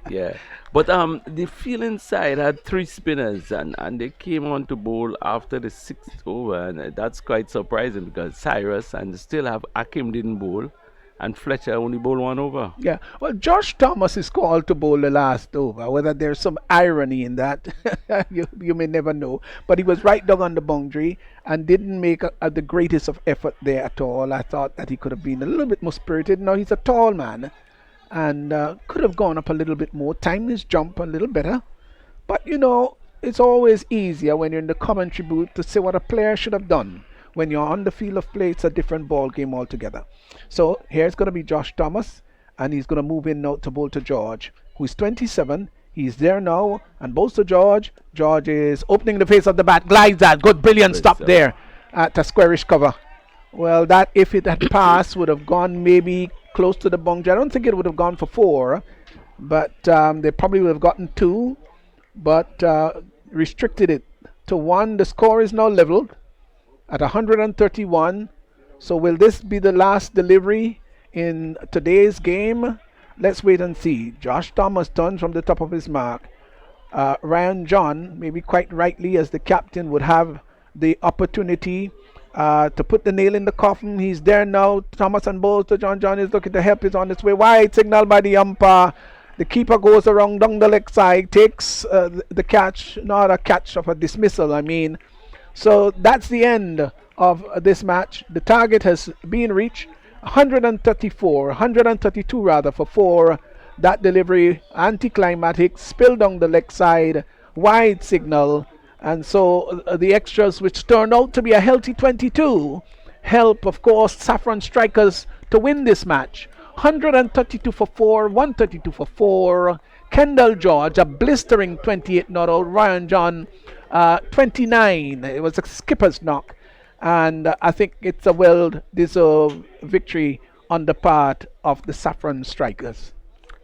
yeah. But the field side had 3 spinners and they came on to bowl after the 6th over, and that's quite surprising because Cyrus and still have Akim didn't bowl and Fletcher only bowled 1 over. Yeah, well, Josh Thomas is called to bowl the last over. Whether there's some irony in that, you may never know. But he was right down on the boundary and didn't make the greatest of effort there at all. I thought that he could have been a little bit more spirited. Now, he's a tall man and could have gone up a little bit more, timed his jump a little better. But, it's always easier when you're in the commentary booth to say what a player should have done. When you're on the field of play, it's a different ball game altogether. So here's going to be Josh Thomas, and he's going to move in now to bowl to George, who's 27. He's there now, and bowls to George. George is opening the face of the bat, glides that. Good, brilliant stop there at a squarish cover. Well, that, if it had passed, would have gone maybe close to the boundary. I don't think it would have gone for 4, but they probably would have gotten 2, but restricted it to 1. The score is now leveled at 131. So will this be the last delivery in today's game? Let's wait and see. Josh Thomas turns from the top of his mark. Ryan John, maybe quite rightly as the captain, would have the opportunity to put the nail in the coffin. He's there now. Thomas and bowls to John. John is looking to help. Is on its way. Wide signal by the umpire. The keeper goes around down the leg side, takes the catch, not a catch of a dismissal, I mean. So that's the end of this match. The target has been reached, 132 rather, for 4. That delivery, anticlimactic, spilled down the leg side, wide signal, and so the extras, which turned out to be a healthy 22, help, of course, Saffron strikers to win this match. 132 for 4, 132 for 4. Kendall George, a blistering 28 not out. Ryan John, 29. It was a skipper's knock, and I think it's a well-deserved victory on the part of the Saffron strikers.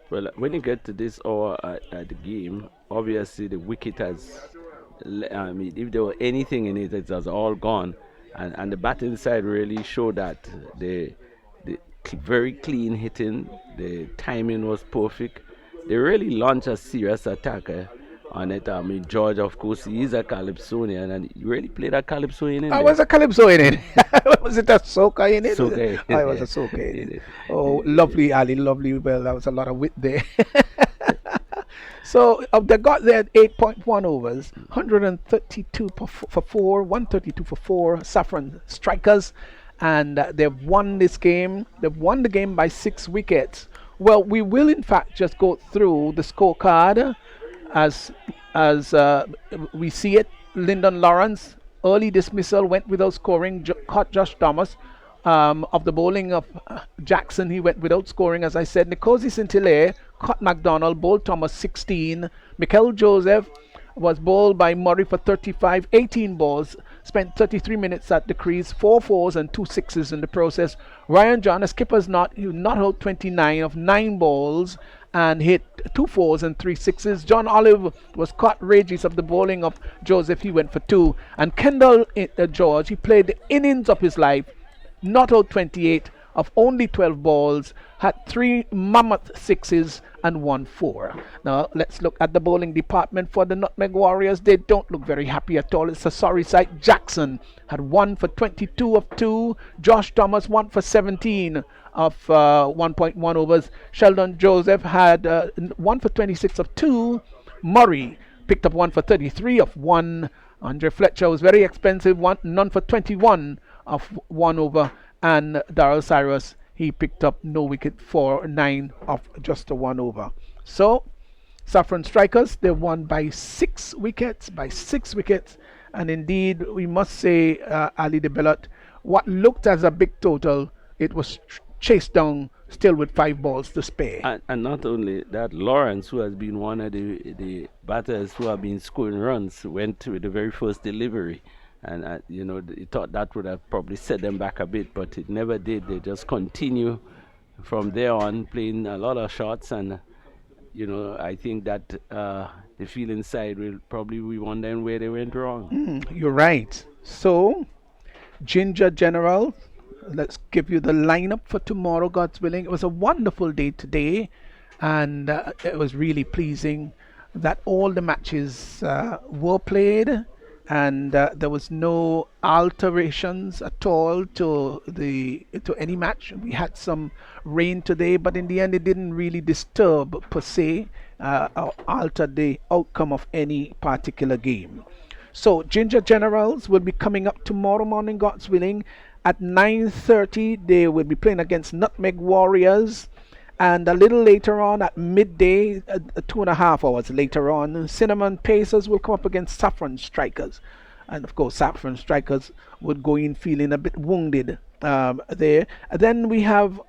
Well, when you get to this hour at the game, obviously the wicket has, I mean, if there were anything in it, it has all gone, and the batting side really showed that the very clean hitting, the timing was perfect. They really launched a serious attack on it. I mean, George, of course, he is a Calypsonian, and he really played a Calypsonian in I was a Calypso in it. Was it a soca in it? Soca. I was a soca in it. Oh, lovely, Ali, lovely. Well, that was a lot of wit there. So they got there at 8.1 overs, 132 for 4, 132 for 4, Saffron strikers, and they've won this game. They've won the game by 6 wickets. Well, we will in fact just go through the scorecard as we see it. Lyndon Lawrence, early dismissal, went without scoring, caught Josh Thomas. Of the bowling of Jackson, he went without scoring, as I said. Nkosi Sintile caught McDonald, bowled Thomas 16. Mikel Joseph was bowled by Murray for 35, 18 balls, spent 33 minutes at the crease, 4 fours and 2 sixes in the process. Ryan John, a skipper's not out 29 of 9 balls and hit 2 fours and 3 sixes. John Olive was caught rages of the bowling of Joseph, he went for 2. And Kendall George, he played the innings of his life, not out 28 of only 12 balls, had 3 mammoth sixes and 1 4. Now let's look at the bowling department for the Nutmeg Warriors. They don't look very happy at all. It's a sorry sight. Jackson had 1 for 22 of 2. Josh Thomas 1 for 17 of 1.1 overs. Sheldon Joseph had 1 for 26 of 2. Murray picked up 1 for 33 of 1. Andre Fletcher was very expensive, none for 21 of 1 over. And Darryl Cyrus, he picked up no wicket for 9 of just a 1 over. So Saffron strikers, they won by 6 wickets, and indeed we must say, Ali de Bellot, what looked as a big total, it was chased down still with 5 balls to spare. And not only that, Lawrence, who has been one of the batters who have been scoring runs, went with the very first delivery. And, they thought that would have probably set them back a bit, but it never did. They just continue from there on, playing a lot of shots. And, I think that the feeling side will probably be wondering where they went wrong. You're right. So, Ginger General, let's give you the lineup for tomorrow, God's willing. It was a wonderful day today, and it was really pleasing that all the matches were played, and there was no alterations at all to any match. We had some rain today, but in the end, it didn't really disturb per se or alter the outcome of any particular game. So Ginger Generals will be coming up tomorrow morning, God's willing. At 9:30, they will be playing against Nutmeg Warriors. And a little later on, at midday, 2.5 hours later on, Cinnamon Pacers will come up against Saffron Strikers. And of course, Saffron Strikers would go in feeling a bit wounded there. And then we have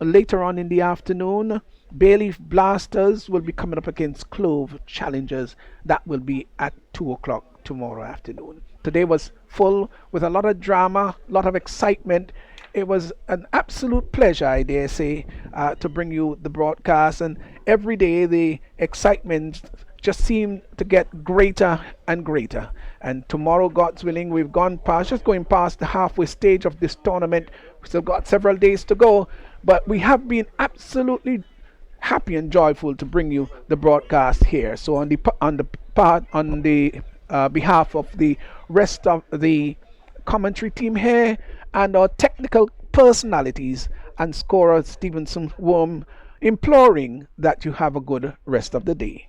later on in the afternoon, Bayleaf Blasters will be coming up against Clove Challengers. That will be at 2 o'clock tomorrow afternoon. Today was full with a lot of drama, a lot of excitement. It was an absolute pleasure, I dare say, to bring you the broadcast. And every day the excitement just seemed to get greater and greater. And tomorrow, God's willing, we've going past the halfway stage of this tournament. We still got several days to go, but we have been absolutely happy and joyful to bring you the broadcast here. So on the behalf of the rest of the commentary team here and our technical personalities and scorer Stevenson Worm, imploring that you have a good rest of the day.